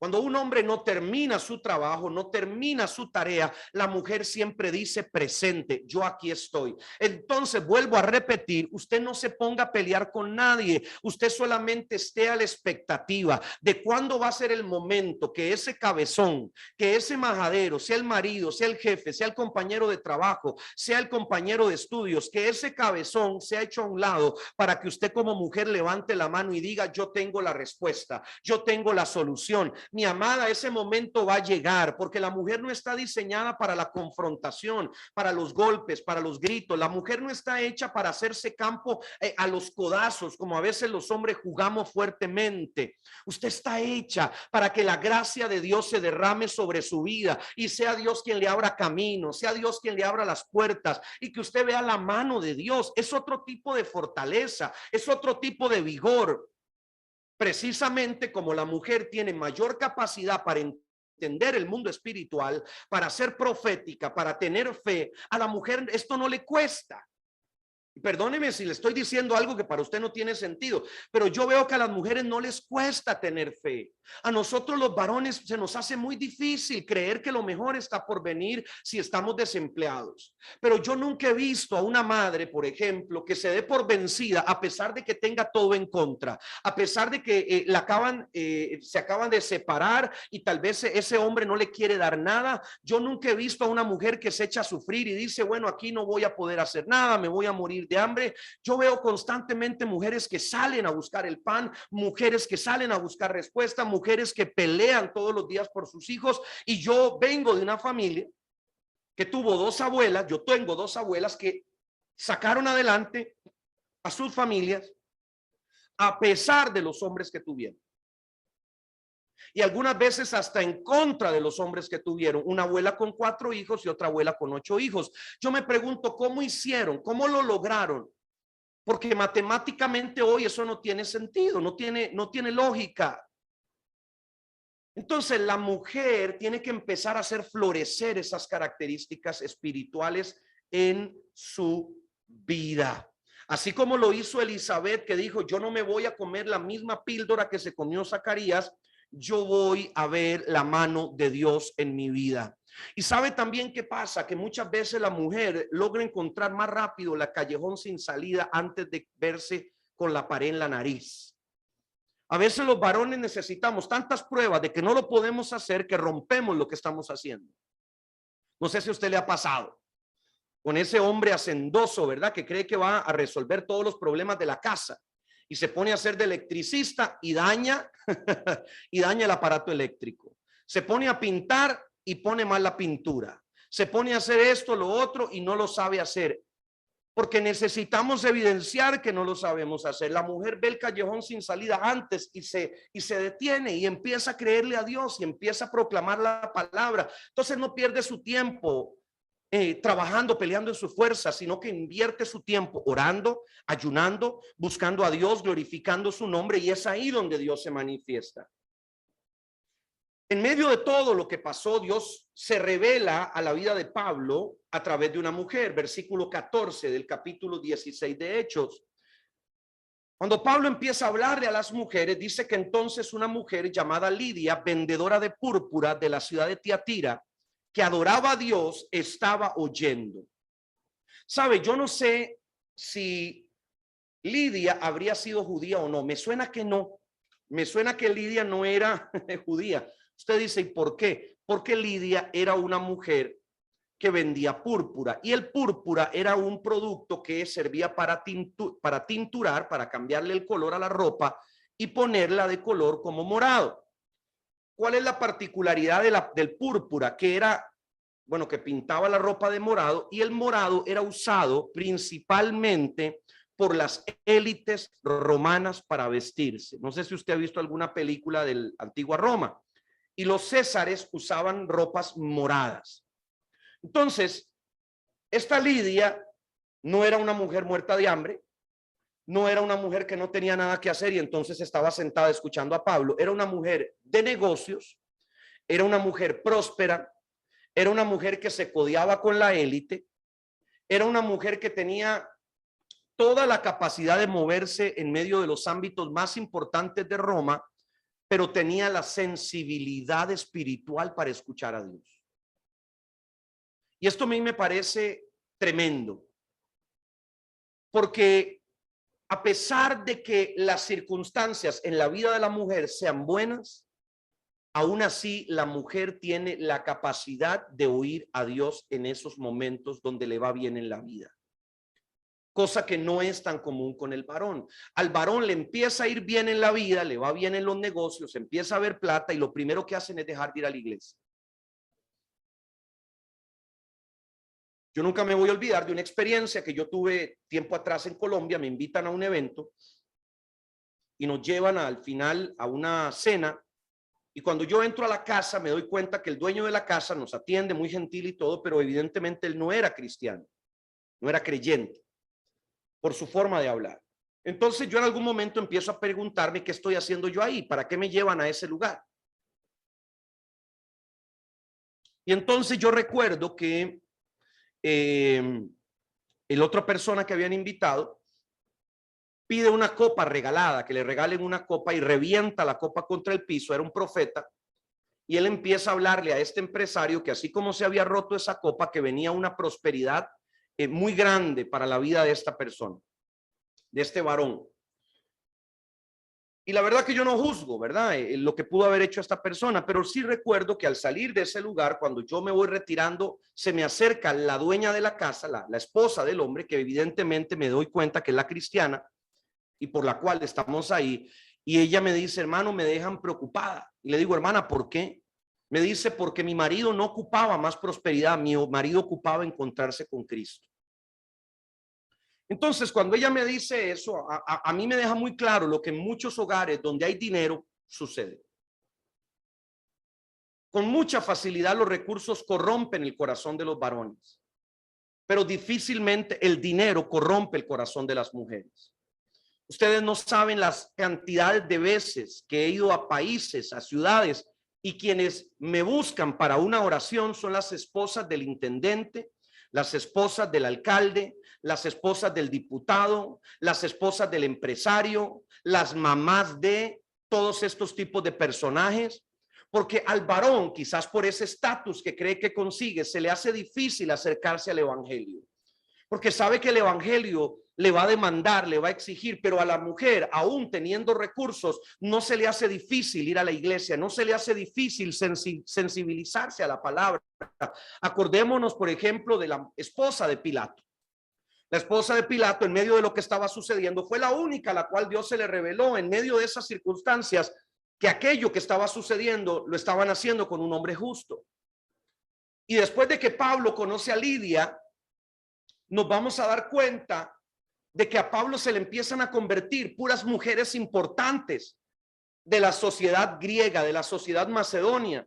Cuando un hombre no termina su trabajo, no termina su tarea, la mujer siempre dice presente, yo aquí estoy. Entonces vuelvo a repetir, usted no se ponga a pelear con nadie, usted solamente esté a la expectativa de cuándo va a ser el momento que ese cabezón, que ese majadero, sea el marido, sea el jefe, sea el compañero de trabajo, sea el compañero de estudios, que ese cabezón sea hecho a un lado para que usted como mujer levante la mano y diga, yo tengo la respuesta, yo tengo la solución. Mi amada, ese momento va a llegar, porque la mujer no está diseñada para la confrontación, para los golpes, para los gritos. La mujer no está hecha para hacerse campo a los codazos, como a veces los hombres jugamos fuertemente. Usted está hecha para que la gracia de Dios se derrame sobre su vida y sea Dios quien le abra camino, sea Dios quien le abra las puertas y que usted vea la mano de Dios. Es otro tipo de fortaleza, es otro tipo de vigor. Precisamente como la mujer tiene mayor capacidad para entender el mundo espiritual, para ser profética, para tener fe, a la mujer esto no le cuesta. Perdóneme si le estoy diciendo algo que para usted no tiene sentido, pero yo veo que a las mujeres no les cuesta tener fe. A nosotros los varones se nos hace muy difícil creer que lo mejor está por venir si estamos desempleados. Pero yo nunca he visto a una madre, por ejemplo, que se dé por vencida a pesar de que tenga todo en contra, a pesar de que se acaban de separar y tal vez ese hombre no le quiere dar nada. Yo nunca he visto a una mujer que se echa a sufrir y dice, bueno, aquí no voy a poder hacer nada, me voy a morir de hambre. Yo veo constantemente mujeres que salen a buscar el pan, mujeres que salen a buscar respuesta, mujeres que pelean todos los días por sus hijos. Y yo vengo de una familia que tuvo dos abuelas, yo tengo dos abuelas que sacaron adelante a sus familias a pesar de los hombres que tuvieron. Y algunas veces hasta en contra de los hombres que tuvieron, una abuela con 4 hijos y otra abuela con 8 hijos. Yo me pregunto cómo hicieron, cómo lo lograron, porque matemáticamente hoy eso no tiene sentido, no tiene lógica. Entonces la mujer tiene que empezar a hacer florecer esas características espirituales en su vida. Así como lo hizo Elizabeth, que dijo, yo no me voy a comer la misma píldora que se comió Zacarías, yo voy a ver la mano de Dios en mi vida. Y sabe también qué pasa, que muchas veces la mujer logra encontrar más rápido la callejón sin salida antes de verse con la pared en la nariz. A veces los varones necesitamos tantas pruebas de que no lo podemos hacer que rompemos lo que estamos haciendo. No sé si a usted le ha pasado con ese hombre hacendoso, ¿verdad? Que cree que va a resolver todos los problemas de la casa y se pone a ser de electricista y daña y daña el aparato eléctrico. Se pone a pintar y pone mal la pintura. Se pone a hacer esto, lo otro y no lo sabe hacer. Porque necesitamos evidenciar que no lo sabemos hacer. La mujer ve el callejón sin salida antes y se detiene y empieza a creerle a Dios y empieza a proclamar la palabra. Entonces no pierde su tiempo trabajando, peleando en su fuerza, sino que invierte su tiempo orando, ayunando, buscando a Dios, glorificando su nombre, y es ahí donde Dios se manifiesta. En medio de todo lo que pasó, Dios se revela a la vida de Pablo a través de una mujer. Versículo 14 del capítulo 16 de Hechos. Cuando Pablo empieza a hablarle a las mujeres, dice que entonces una mujer llamada Lidia, vendedora de púrpura de la ciudad de Tiatira, que adoraba a Dios, estaba oyendo. Sabe, yo no sé si Lidia habría sido judía o no. Me suena que no. Me suena que Lidia no era judía. Usted dice, ¿y por qué? Porque Lidia era una mujer que vendía púrpura, y el púrpura era un producto que servía para tinturar, para cambiarle el color a la ropa y ponerla de color como morado. ¿Cuál es la particularidad del púrpura? Que era, bueno, que pintaba la ropa de morado, y el morado era usado principalmente por las élites romanas para vestirse. No sé si usted ha visto alguna película del antigua Roma, y los césares usaban ropas moradas. Entonces, esta Lidia no era una mujer muerta de hambre, no era una mujer que no tenía nada que hacer y entonces estaba sentada escuchando a Pablo. Era una mujer de negocios, era una mujer próspera, era una mujer que se codeaba con la élite, era una mujer que tenía toda la capacidad de moverse en medio de los ámbitos más importantes de Roma, pero tenía la sensibilidad espiritual para escuchar a Dios. Y esto a mí me parece tremendo, porque a pesar de que las circunstancias en la vida de la mujer sean buenas, aún así la mujer tiene la capacidad de oír a Dios en esos momentos donde le va bien en la vida. Cosa que no es tan común con el varón. Al varón le empieza a ir bien en la vida, le va bien en los negocios, empieza a ver plata y lo primero que hacen es dejar de ir a la iglesia. Yo nunca me voy a olvidar de una experiencia que yo tuve tiempo atrás en Colombia. Me invitan a un evento y nos llevan al final a una cena, y cuando yo entro a la casa me doy cuenta que el dueño de la casa nos atiende muy gentil y todo, pero evidentemente él no era cristiano, no era creyente por su forma de hablar. Entonces yo en algún momento empiezo a preguntarme qué estoy haciendo yo ahí, para qué me llevan a ese lugar. Y entonces yo recuerdo que el otra persona que habían invitado pide una copa regalada, que le regalen una copa, y revienta la copa contra el piso. Era un profeta, y él empieza a hablarle a este empresario que así como se había roto esa copa, que venía una prosperidad muy grande para la vida de esta persona, de este varón. Y la verdad que yo no juzgo, ¿verdad? Lo que pudo haber hecho esta persona, pero sí recuerdo que al salir de ese lugar, cuando yo me voy retirando, se me acerca la dueña de la casa, la esposa del hombre, que evidentemente me doy cuenta que es la cristiana y por la cual estamos ahí. Y ella me dice: hermano, me dejan preocupada. Y le digo: hermana, ¿por qué? Me dice: porque mi marido no ocupaba más prosperidad, mi marido ocupaba encontrarse con Cristo. Entonces, cuando ella me dice eso, a mí me deja muy claro lo que en muchos hogares donde hay dinero sucede. Con mucha facilidad los recursos corrompen el corazón de los varones, pero difícilmente el dinero corrompe el corazón de las mujeres. Ustedes no saben las cantidades de veces que he ido a países, a ciudades, y quienes me buscan para una oración son las esposas del intendente, las esposas del alcalde, las esposas del diputado, las esposas del empresario, las mamás de todos estos tipos de personajes, porque al varón, quizás por ese estatus que cree que consigue, se le hace difícil acercarse al evangelio, porque sabe que el evangelio le va a demandar, le va a exigir, pero a la mujer, aún teniendo recursos, no se le hace difícil ir a la iglesia, no se le hace difícil sensibilizarse a la palabra. Acordémonos, por ejemplo, de la esposa de Pilato. La esposa de Pilato, en medio de lo que estaba sucediendo, fue la única a la cual Dios se le reveló en medio de esas circunstancias que aquello que estaba sucediendo lo estaban haciendo con un hombre justo. Y después de que Pablo conoce a Lidia, nos vamos a dar cuenta de que a Pablo se le empiezan a convertir puras mujeres importantes de la sociedad griega, de la sociedad macedonia,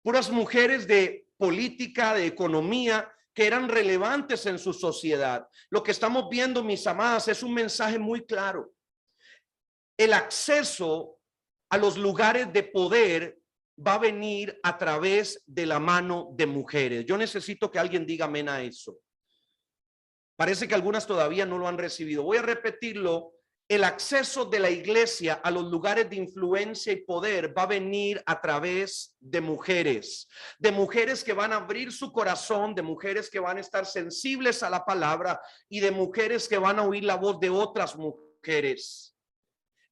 puras mujeres de política, de economía, que eran relevantes en su sociedad. Lo que estamos viendo, mis amadas, es un mensaje muy claro. El acceso a los lugares de poder va a venir a través de la mano de mujeres. Yo necesito que alguien diga amén a eso. Parece que algunas todavía no lo han recibido. Voy a repetirlo. El acceso de la iglesia a los lugares de influencia y poder va a venir a través de mujeres que van a abrir su corazón, de mujeres que van a estar sensibles a la palabra y de mujeres que van a oír la voz de otras mujeres.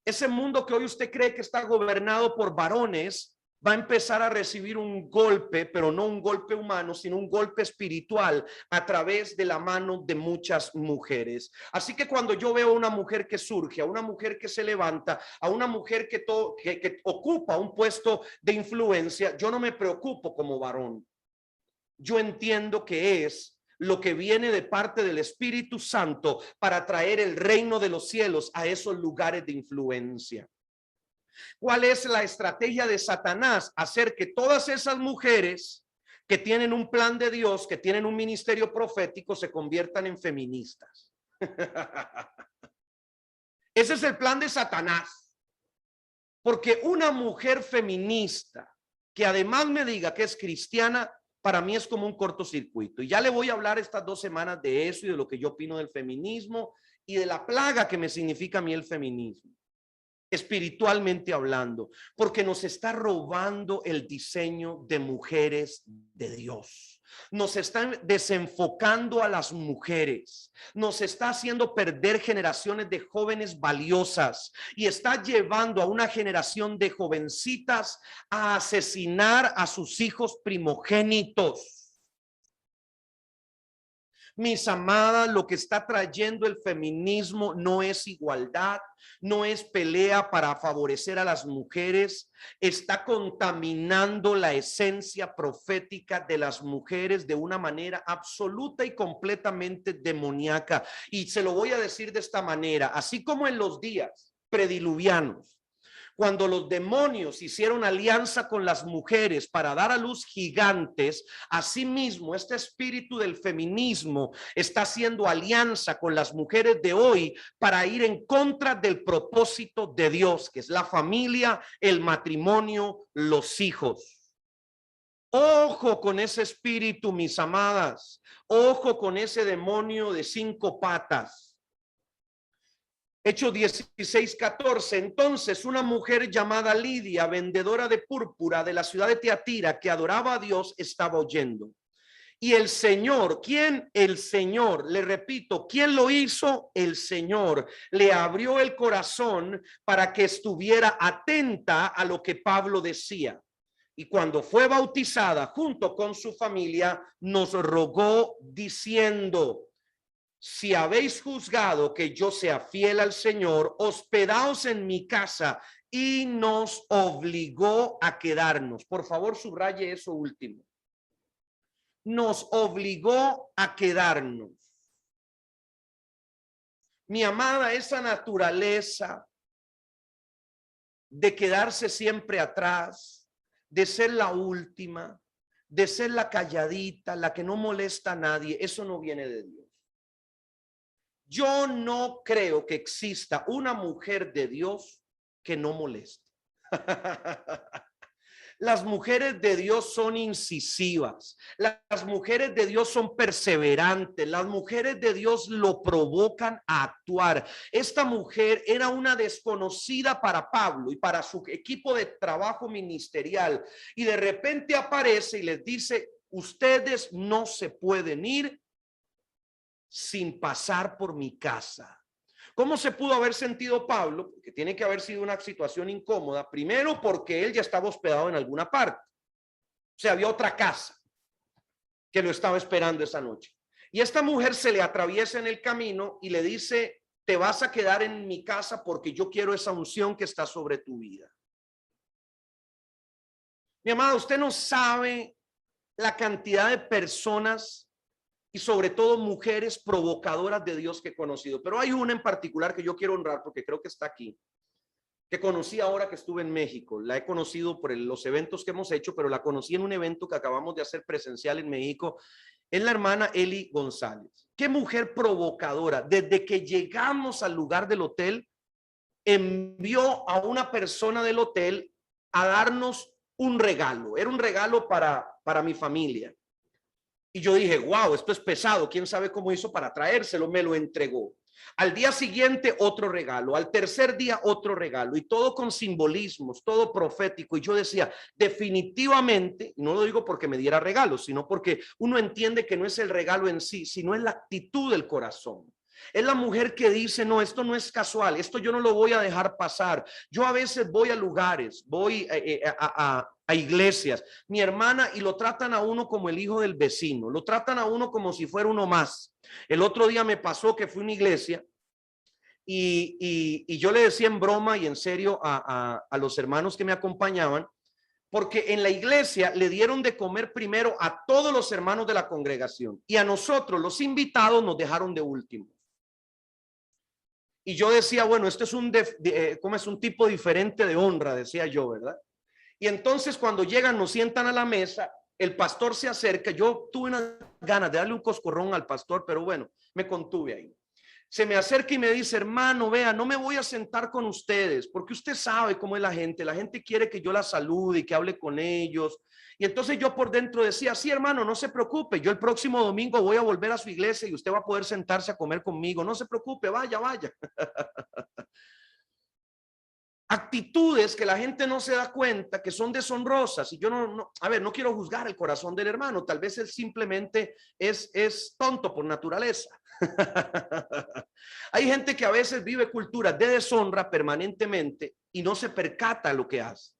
Ese mundo que hoy usted cree que está gobernado por varones va a empezar a recibir un golpe, pero no un golpe humano, sino un golpe espiritual a través de la mano de muchas mujeres. Así que cuando yo veo a una mujer que surge, a una mujer que se levanta, a una mujer que ocupa un puesto de influencia, yo no me preocupo como varón. Yo entiendo que es lo que viene de parte del Espíritu Santo para traer el reino de los cielos a esos lugares de influencia. ¿Cuál es la estrategia de Satanás? Hacer que todas esas mujeres que tienen un plan de Dios, que tienen un ministerio profético, se conviertan en feministas. Ese es el plan de Satanás. Porque una mujer feminista que además me diga que es cristiana, para mí es como un cortocircuito. Y ya le voy a hablar estas 2 semanas de eso y de lo que yo opino del feminismo y de la plaga que me significa a mí el feminismo, espiritualmente hablando, porque nos está robando el diseño de mujeres de Dios. Nos están desenfocando a las mujeres, nos está haciendo perder generaciones de jóvenes valiosas y está llevando a una generación de jovencitas a asesinar a sus hijos primogénitos. Mis amadas, lo que está trayendo el feminismo no es igualdad, no es pelea para favorecer a las mujeres, está contaminando la esencia profética de las mujeres de una manera absoluta y completamente demoníaca. Y se lo voy a decir de esta manera, así como en los días prediluvianos, cuando los demonios hicieron alianza con las mujeres para dar a luz gigantes, asimismo este espíritu del feminismo está haciendo alianza con las mujeres de hoy para ir en contra del propósito de Dios, que es la familia, el matrimonio, los hijos. Ojo con ese espíritu, mis amadas. Ojo con ese demonio de 5 patas. Hechos 16:14. Entonces una mujer llamada Lidia, vendedora de púrpura de la ciudad de Tiatira, que adoraba a Dios, estaba oyendo. Y el Señor, ¿quién? El Señor, le repito, ¿quién lo hizo? El Señor le abrió el corazón para que estuviera atenta a lo que Pablo decía. Y cuando fue bautizada junto con su familia, nos rogó diciendo: si habéis juzgado que yo sea fiel al Señor, hospedaos en mi casa. Y nos obligó a quedarnos. Por favor, subraye eso último. Nos obligó a quedarnos. Mi amada, esa naturaleza de quedarse siempre atrás, de ser la última, de ser la calladita, la que no molesta a nadie, eso no viene de Dios. Yo no creo que exista una mujer de Dios que no moleste. Las mujeres de Dios son incisivas, las mujeres de Dios son perseverantes, las mujeres de Dios lo provocan a actuar. Esta mujer era una desconocida para Pablo y para su equipo de trabajo ministerial, y de repente aparece y les dice: ustedes no se pueden ir sin pasar por mi casa. ¿Cómo se pudo haber sentido Pablo? Porque tiene que haber sido una situación incómoda. Primero, porque él ya estaba hospedado en alguna parte. O sea, había otra casa que lo estaba esperando esa noche. Y esta mujer se le atraviesa en el camino y le dice: te vas a quedar en mi casa porque yo quiero esa unción que está sobre tu vida. Mi amada, usted no sabe la cantidad de personas y sobre todo mujeres provocadoras de Dios que he conocido, pero hay una en particular que yo quiero honrar porque creo que está aquí, que conocí ahora que estuve en México. La he conocido por los eventos que hemos hecho, pero la conocí en un evento que acabamos de hacer presencial en México. Es la hermana Eli González. Qué mujer provocadora. Desde que llegamos al lugar del hotel, envió a una persona del hotel a darnos un regalo. Era un regalo para mi familia. Y yo dije: wow, esto es pesado, quién sabe cómo hizo para traérselo. Me lo entregó. Al día siguiente otro regalo, al tercer día otro regalo, y todo con simbolismos, todo profético. Y yo decía: definitivamente, no lo digo porque me diera regalos, sino porque uno entiende que no es el regalo en sí, sino es la actitud del corazón. Es la mujer que dice: no, esto no es casual, esto yo no lo voy a dejar pasar. Yo a veces voy a lugares, voy a iglesias, mi hermana, y lo tratan a uno como el hijo del vecino, lo tratan a uno como si fuera uno más. El otro día me pasó que fui a una iglesia y yo le decía en broma y en serio a los hermanos que me acompañaban, porque en la iglesia le dieron de comer primero a todos los hermanos de la congregación y a nosotros, los invitados, nos dejaron de último. Y yo decía, bueno, esto es ¿cómo es? Un tipo diferente de honra, decía yo, ¿verdad? Y entonces cuando llegan, nos sientan a la mesa, el pastor se acerca, yo tuve unas ganas de darle un coscorrón al pastor, pero bueno, me contuve ahí. Se me acerca y me dice, hermano, vea, no me voy a sentar con ustedes, porque usted sabe cómo es la gente quiere que yo la salude y que hable con ellos. Y entonces yo por dentro decía, sí, hermano, no se preocupe, yo el próximo domingo voy a volver a su iglesia y usted va a poder sentarse a comer conmigo, no se preocupe, vaya, vaya. Actitudes que la gente no se da cuenta que son deshonrosas. Y yo a ver, no quiero juzgar el corazón del hermano, tal vez él simplemente es tonto por naturaleza. Hay gente que a veces vive culturas de deshonra permanentemente y no se percata lo que hace.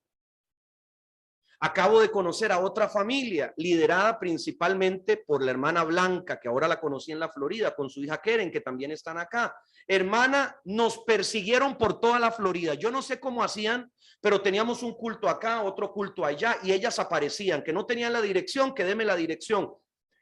Acabo de conocer a otra familia liderada principalmente por la hermana Blanca, que ahora la conocí en la Florida, con su hija Keren, que también están acá. Hermana, nos persiguieron por toda la Florida. Yo no sé cómo hacían, pero teníamos un culto acá, otro culto allá, y ellas aparecían, que no tenían la dirección, que deme la dirección.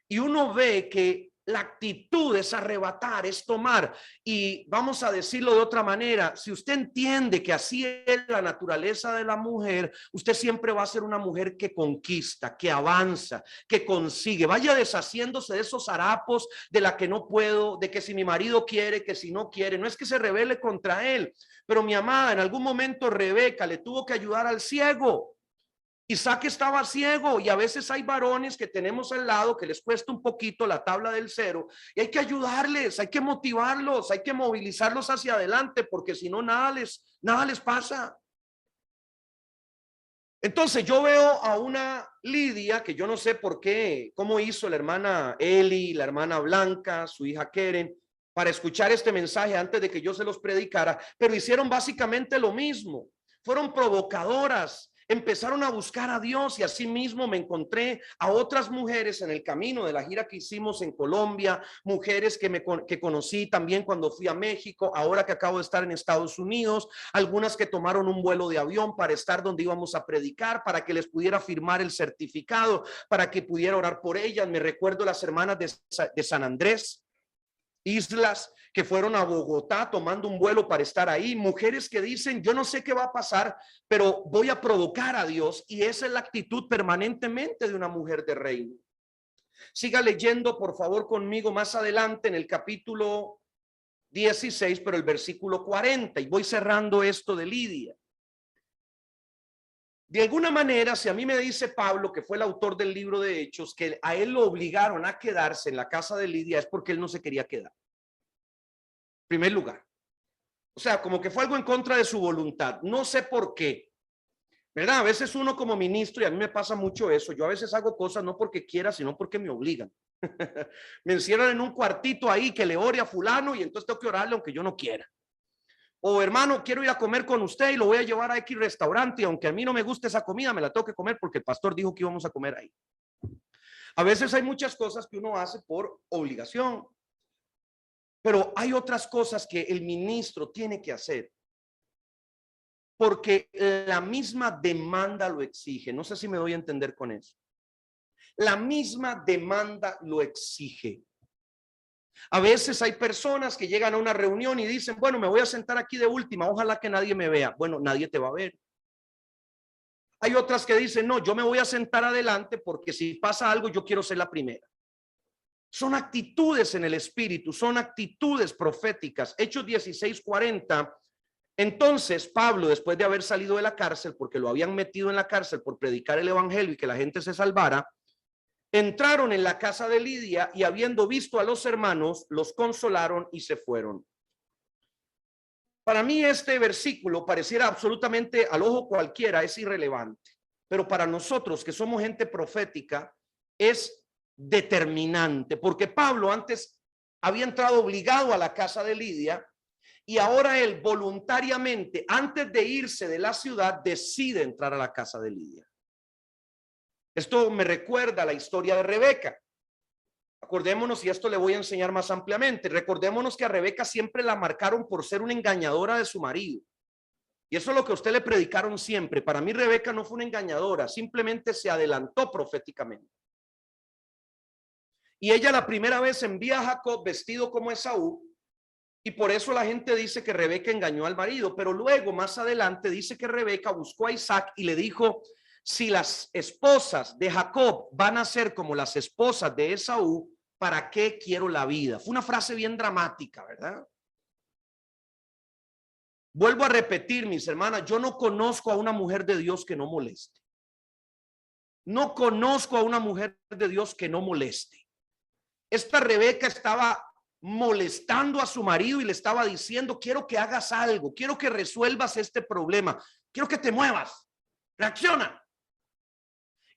Y uno ve que la actitud es arrebatar, es tomar. Y vamos a decirlo de otra manera, si usted entiende que así es la naturaleza de la mujer, usted siempre va a ser una mujer que conquista, que avanza, que consigue. Vaya deshaciéndose de esos harapos de la que no puedo, de que si mi marido quiere, que si no quiere. No es que se rebele contra él, pero mi amada, en algún momento Rebeca le tuvo que ayudar al ciego. Isaac estaba ciego y a veces hay varones que tenemos al lado que les cuesta un poquito la tabla del cero y hay que ayudarles, hay que motivarlos, hay que movilizarlos hacia adelante porque si no nada les pasa. Entonces yo veo a una Lidia que yo no sé por qué, cómo hizo la hermana Eli, la hermana Blanca, su hija Keren, para escuchar este mensaje antes de que yo se los predicara, pero hicieron básicamente lo mismo, fueron provocadoras. Empezaron a buscar a Dios y así mismo me encontré a otras mujeres en el camino de la gira que hicimos en Colombia, mujeres que conocí también cuando fui a México, ahora que acabo de estar en Estados Unidos, algunas que tomaron un vuelo de avión para estar donde íbamos a predicar, para que les pudiera firmar el certificado, para que pudiera orar por ellas. Me recuerdo las hermanas de San Andrés, Islas, que fueron a Bogotá tomando un vuelo para estar ahí, mujeres que dicen, yo no sé qué va a pasar, pero voy a provocar a Dios, y esa es la actitud permanentemente de una mujer de reino. Siga leyendo, por favor, conmigo más adelante en el capítulo 16, pero el versículo 40, y voy cerrando esto de Lidia. De alguna manera, si a mí me dice Pablo, que fue el autor del libro de Hechos, que a él lo obligaron a quedarse en la casa de Lidia, es porque él no se quería quedar. En primer lugar. O sea, como que fue algo en contra de su voluntad. No sé por qué. ¿Verdad? A veces uno como ministro, y a mí me pasa mucho eso, yo a veces hago cosas no porque quiera, sino porque me obligan. Me encierran en un cuartito ahí que le ore a fulano y entonces tengo que orarle aunque yo no quiera. O hermano, quiero ir a comer con usted y lo voy a llevar a X restaurante y aunque a mí no me guste esa comida, me la tengo que comer porque el pastor dijo que íbamos a comer ahí. A veces hay muchas cosas que uno hace por obligación, pero hay otras cosas que el ministro tiene que hacer porque la misma demanda lo exige. No sé si me doy a entender con eso. La misma demanda lo exige. A veces hay personas que llegan a una reunión y dicen, bueno, me voy a sentar aquí de última, ojalá que nadie me vea. Bueno, nadie te va a ver. Hay otras que dicen, no, yo me voy a sentar adelante porque si pasa algo, yo quiero ser la primera. Son actitudes en el espíritu, son actitudes proféticas. Hechos 16:40. Entonces Pablo, después de haber salido de la cárcel, porque lo habían metido en la cárcel por predicar el evangelio y que la gente se salvara, entraron en la casa de Lidia y habiendo visto a los hermanos, los consolaron y se fueron. Para mí este versículo pareciera absolutamente al ojo cualquiera, es irrelevante, pero para nosotros que somos gente profética es determinante, porque Pablo antes había entrado obligado a la casa de Lidia y ahora él voluntariamente, antes de irse de la ciudad, decide entrar a la casa de Lidia. Esto me recuerda a la historia de Rebeca. Acordémonos, y esto le voy a enseñar más ampliamente, recordémonos que a Rebeca siempre la marcaron por ser una engañadora de su marido. Y eso es lo que a usted le predicaron siempre. Para mí Rebeca no fue una engañadora, simplemente se adelantó proféticamente. Y ella la primera vez envía a Jacob vestido como Esaú, y por eso la gente dice que Rebeca engañó al marido, pero luego más adelante dice que Rebeca buscó a Isaac y le dijo, si las esposas de Jacob van a ser como las esposas de Esaú, ¿para qué quiero la vida? Fue una frase bien dramática, ¿verdad? Vuelvo a repetir, mis hermanas, yo no conozco a una mujer de Dios que no moleste. No conozco a una mujer de Dios que no moleste. Esta Rebeca estaba molestando a su marido y le estaba diciendo, quiero que hagas algo, quiero que resuelvas este problema, quiero que te muevas, reacciona.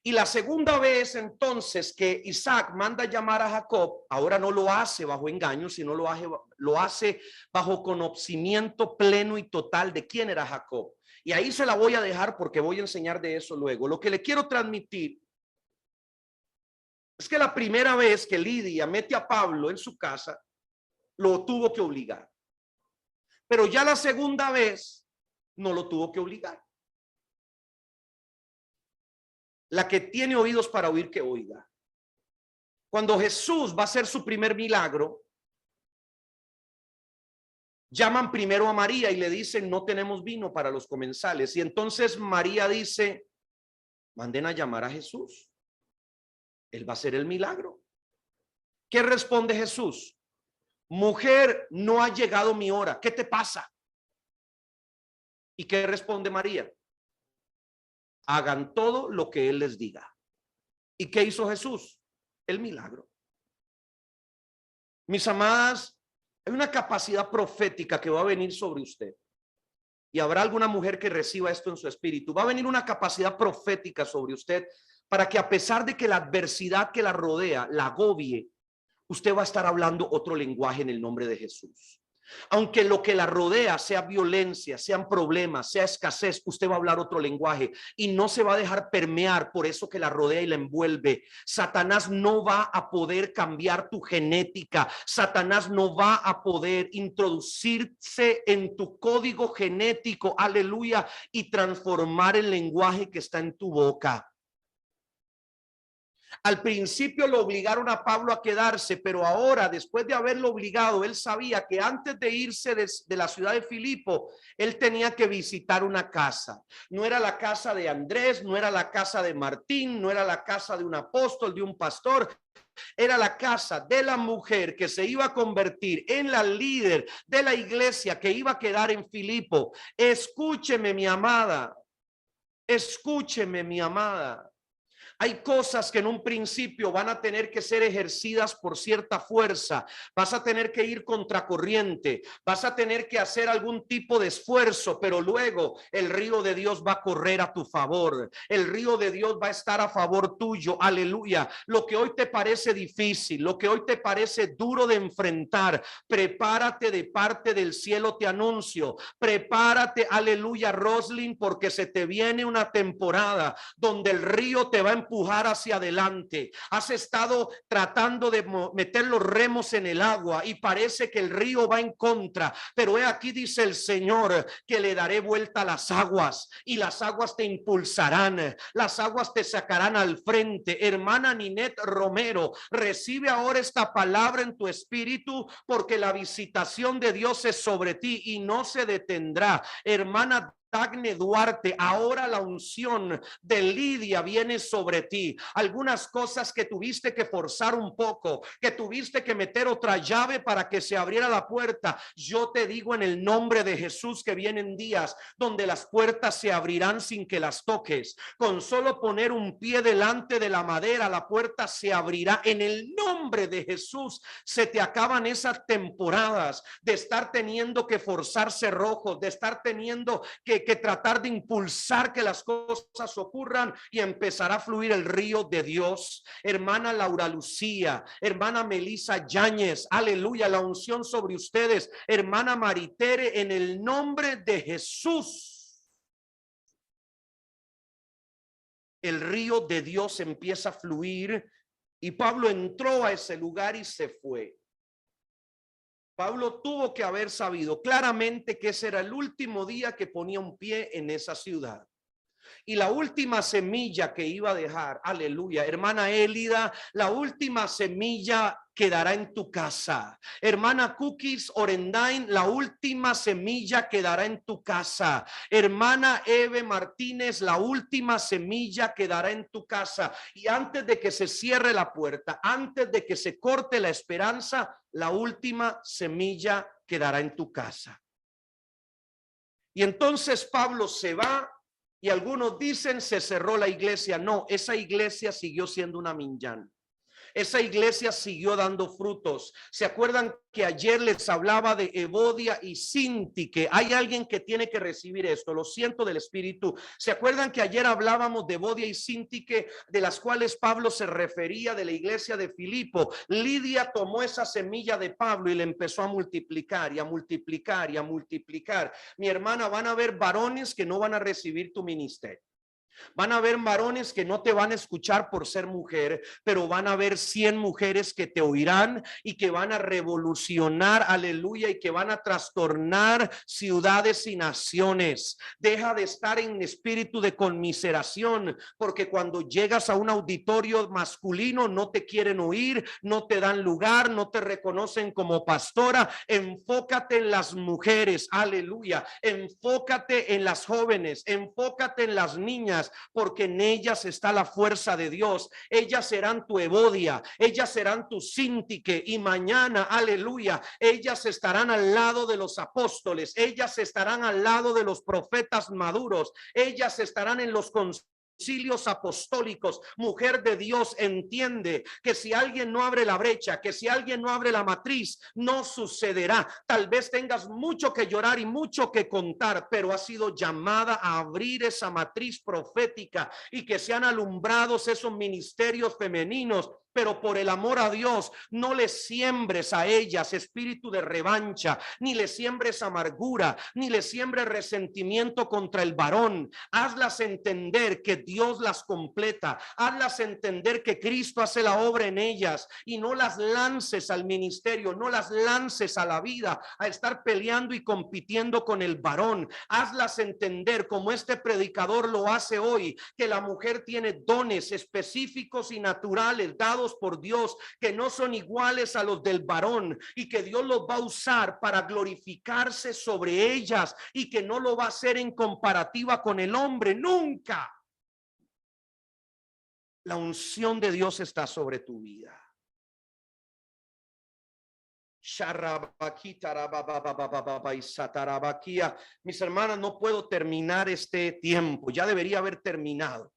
Y la segunda vez entonces que Isaac manda llamar a Jacob, ahora no lo hace bajo engaño, sino lo hace bajo conocimiento pleno y total de quién era Jacob. Y ahí se la voy a dejar porque voy a enseñar de eso luego. Lo que le quiero transmitir es que la primera vez que Lidia mete a Pablo en su casa, lo tuvo que obligar. Pero ya la segunda vez no lo tuvo que obligar. La que tiene oídos para oír, que oiga. Cuando Jesús va a hacer su primer milagro, llaman primero a María y le dicen, no tenemos vino para los comensales. Y entonces María dice, manden a llamar a Jesús. Él va a hacer el milagro. ¿Qué responde Jesús? Mujer, no ha llegado mi hora. ¿Qué te pasa? ¿Y qué responde María? Hagan todo lo que Él les diga. ¿Y qué hizo Jesús? El milagro. Mis amadas, hay una capacidad profética que va a venir sobre usted. Y habrá alguna mujer que reciba esto en su espíritu. Va a venir una capacidad profética sobre usted para que, a pesar de que la adversidad que la rodea la agobie, usted va a estar hablando otro lenguaje en el nombre de Jesús. Aunque lo que la rodea sea violencia, sean problemas, sea escasez, usted va a hablar otro lenguaje y no se va a dejar permear por eso que la rodea y la envuelve. Satanás no va a poder cambiar tu genética. Satanás no va a poder introducirse en tu código genético, aleluya, y transformar el lenguaje que está en tu boca. Al principio lo obligaron a Pablo a quedarse, pero ahora, después de haberlo obligado, él sabía que antes de irse de la ciudad de Filipo, él tenía que visitar una casa. No era la casa de Andrés, no era la casa de Martín, no era la casa de un apóstol, de un pastor. Era la casa de la mujer que se iba a convertir en la líder de la iglesia que iba a quedar en Filipo. Escúcheme, mi amada. Escúcheme, mi amada. Hay cosas que en un principio van a tener que ser ejercidas por cierta fuerza. Vas a tener que ir contracorriente. Vas a tener que hacer algún tipo de esfuerzo, pero luego el río de Dios va a correr a tu favor. El río de Dios va a estar a favor tuyo. Aleluya. Lo que hoy te parece difícil, lo que hoy te parece duro de enfrentar, prepárate, de parte del cielo te anuncio. Prepárate, aleluya, Roslyn, porque se te viene una temporada donde el río te va a empujar hacia adelante. Has estado tratando de meter los remos en el agua y parece que el río va en contra, pero he aquí, dice el Señor, que le daré vuelta a las aguas y las aguas te impulsarán, las aguas te sacarán al frente. Hermana Ninette Romero, recibe ahora esta palabra en tu espíritu, porque la visitación de Dios es sobre ti y no se detendrá. Hermana Tagne Duarte, ahora la unción de Lidia viene sobre ti. Algunas cosas que tuviste que forzar un poco, que tuviste que meter otra llave para que se abriera la puerta. Yo te digo en el nombre de Jesús que vienen días donde las puertas se abrirán sin que las toques. Con solo poner un pie delante de la madera, la puerta se abrirá en el nombre de Jesús. Se te acaban esas temporadas de estar teniendo que forzar cerrojos, de estar teniendo que tratar de impulsar que las cosas ocurran, y empezará a fluir el río de Dios. Hermana Laura Lucía, hermana Melisa Yáñez, aleluya, la unción sobre ustedes. Hermana Maritere, en el nombre de Jesús. el río de Dios empieza a fluir y Pablo entró a ese lugar y se fue. Pablo tuvo que haber sabido claramente que ese era el último día que ponía un pie en esa ciudad. Y la última semilla que iba a dejar, aleluya, hermana Élida, la última semilla quedará en tu casa. Hermana Cookies Orendain, la última semilla quedará en tu casa. Hermana Eve Martínez, la última semilla quedará en tu casa. Y antes de que se cierre la puerta, antes de que se corte la esperanza, la última semilla quedará en tu casa. Y entonces Pablo se va. Y algunos dicen se cerró la iglesia. No, esa iglesia siguió siendo una minyan. Esa iglesia siguió dando frutos. ¿Se acuerdan que ayer les hablaba de Evodia y Sintique? Hay alguien que tiene que recibir esto, lo siento del Espíritu. ¿Se acuerdan que ayer hablábamos de Evodia y Sintique, de las cuales Pablo se refería, de la iglesia de Filipo? Lidia tomó esa semilla de Pablo y le empezó a multiplicar y a multiplicar y a multiplicar. Mi hermana, van a haber varones que no van a recibir tu ministerio. Van a haber varones que no te van a escuchar por ser mujer, pero van a haber 100 mujeres que te oirán y que van a revolucionar, aleluya, y que van a trastornar ciudades y naciones. Deja de estar en espíritu de conmiseración, porque cuando llegas a un auditorio masculino no te quieren oír, no te dan lugar, no te reconocen como pastora. Enfócate en las mujeres, aleluya. Enfócate en las jóvenes, enfócate en las niñas, porque en ellas está la fuerza de Dios. Ellas serán tu Evodia, ellas serán tu Sintique, y mañana, aleluya, ellas estarán al lado de los apóstoles, ellas estarán al lado de los profetas maduros, ellas estarán en los concilios apostólicos. Mujer de Dios, entiende que si alguien no abre la brecha, que si alguien no abre la matriz, no sucederá. Tal vez tengas mucho que llorar y mucho que contar, pero has sido llamada a abrir esa matriz profética y que sean alumbrados esos ministerios femeninos. Pero por el amor a Dios, no le siembres a ellas espíritu de revancha, ni le siembres amargura, ni le siembres resentimiento contra el varón. Hazlas entender que Dios las completa, hazlas entender que Cristo hace la obra en ellas, y no las lances al ministerio, no las lances a la vida a estar peleando y compitiendo con el varón. Hazlas entender, como este predicador lo hace hoy, que la mujer tiene dones específicos y naturales dados por Dios, que no son iguales a los del varón, y que Dios los va a usar para glorificarse sobre ellas, y que no lo va a hacer en comparativa con el hombre, nunca. La unción de Dios está sobre tu vida. Mis hermanas, no puedo terminar este tiempo, ya debería haber terminado,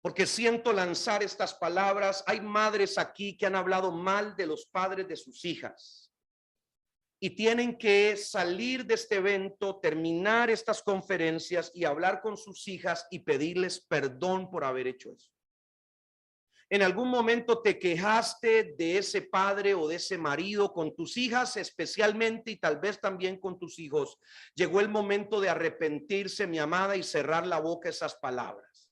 porque siento lanzar estas palabras. Hay madres aquí que han hablado mal de los padres de sus hijas y tienen que salir de este evento, terminar estas conferencias y hablar con sus hijas y pedirles perdón por haber hecho eso. En algún momento te quejaste de ese padre o de ese marido con tus hijas especialmente, y tal vez también con tus hijos. Llegó el momento de arrepentirse, mi amada, y cerrar la boca a esas palabras.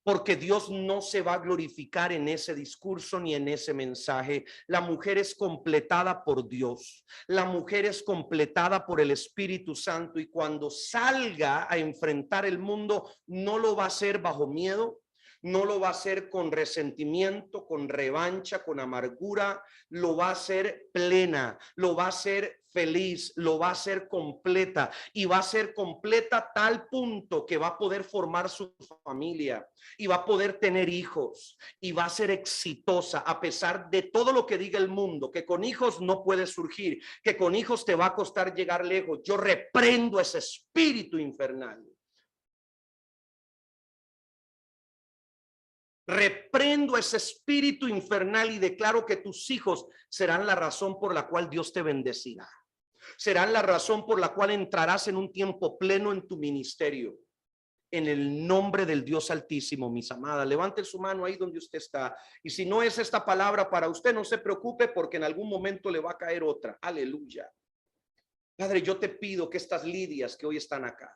Porque Dios no se va a glorificar en ese discurso ni en ese mensaje. La mujer es completada por Dios. La mujer es completada por el Espíritu Santo, y cuando salga a enfrentar el mundo, no lo va a hacer bajo miedo. No lo va a hacer con resentimiento, con revancha, con amargura. Lo va a hacer plena, lo va a hacer feliz, lo va a hacer completa, y va a ser completa a tal punto que va a poder formar su familia y va a poder tener hijos y va a ser exitosa a pesar de todo lo que diga el mundo, que con hijos no puede surgir, que con hijos te va a costar llegar lejos. Yo reprendo ese espíritu infernal. Reprendo ese espíritu infernal y declaro que tus hijos serán la razón por la cual Dios te bendecirá. Serán la razón por la cual entrarás en un tiempo pleno en tu ministerio. En el nombre del Dios Altísimo, mis amadas, levante su mano ahí donde usted está. Y si no es esta palabra para usted, no se preocupe, porque en algún momento le va a caer otra. Aleluya. Padre, yo te pido que estas Lidias que hoy están acá,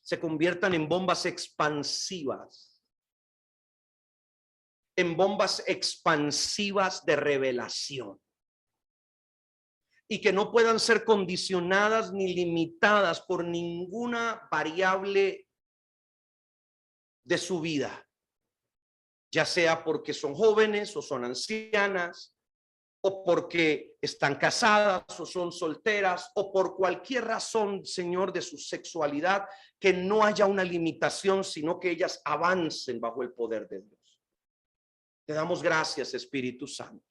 se conviertan en bombas expansivas, en bombas expansivas de revelación, y que no puedan ser condicionadas ni limitadas por ninguna variable de su vida, ya sea porque son jóvenes o son ancianas, o porque están casadas o son solteras, o por cualquier razón, Señor, de su sexualidad, que no haya una limitación, sino que ellas avancen bajo el poder de Dios. Te damos gracias, Espíritu Santo.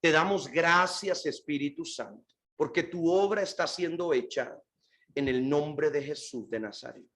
Te damos gracias, Espíritu Santo, porque tu obra está siendo hecha en el nombre de Jesús de Nazaret.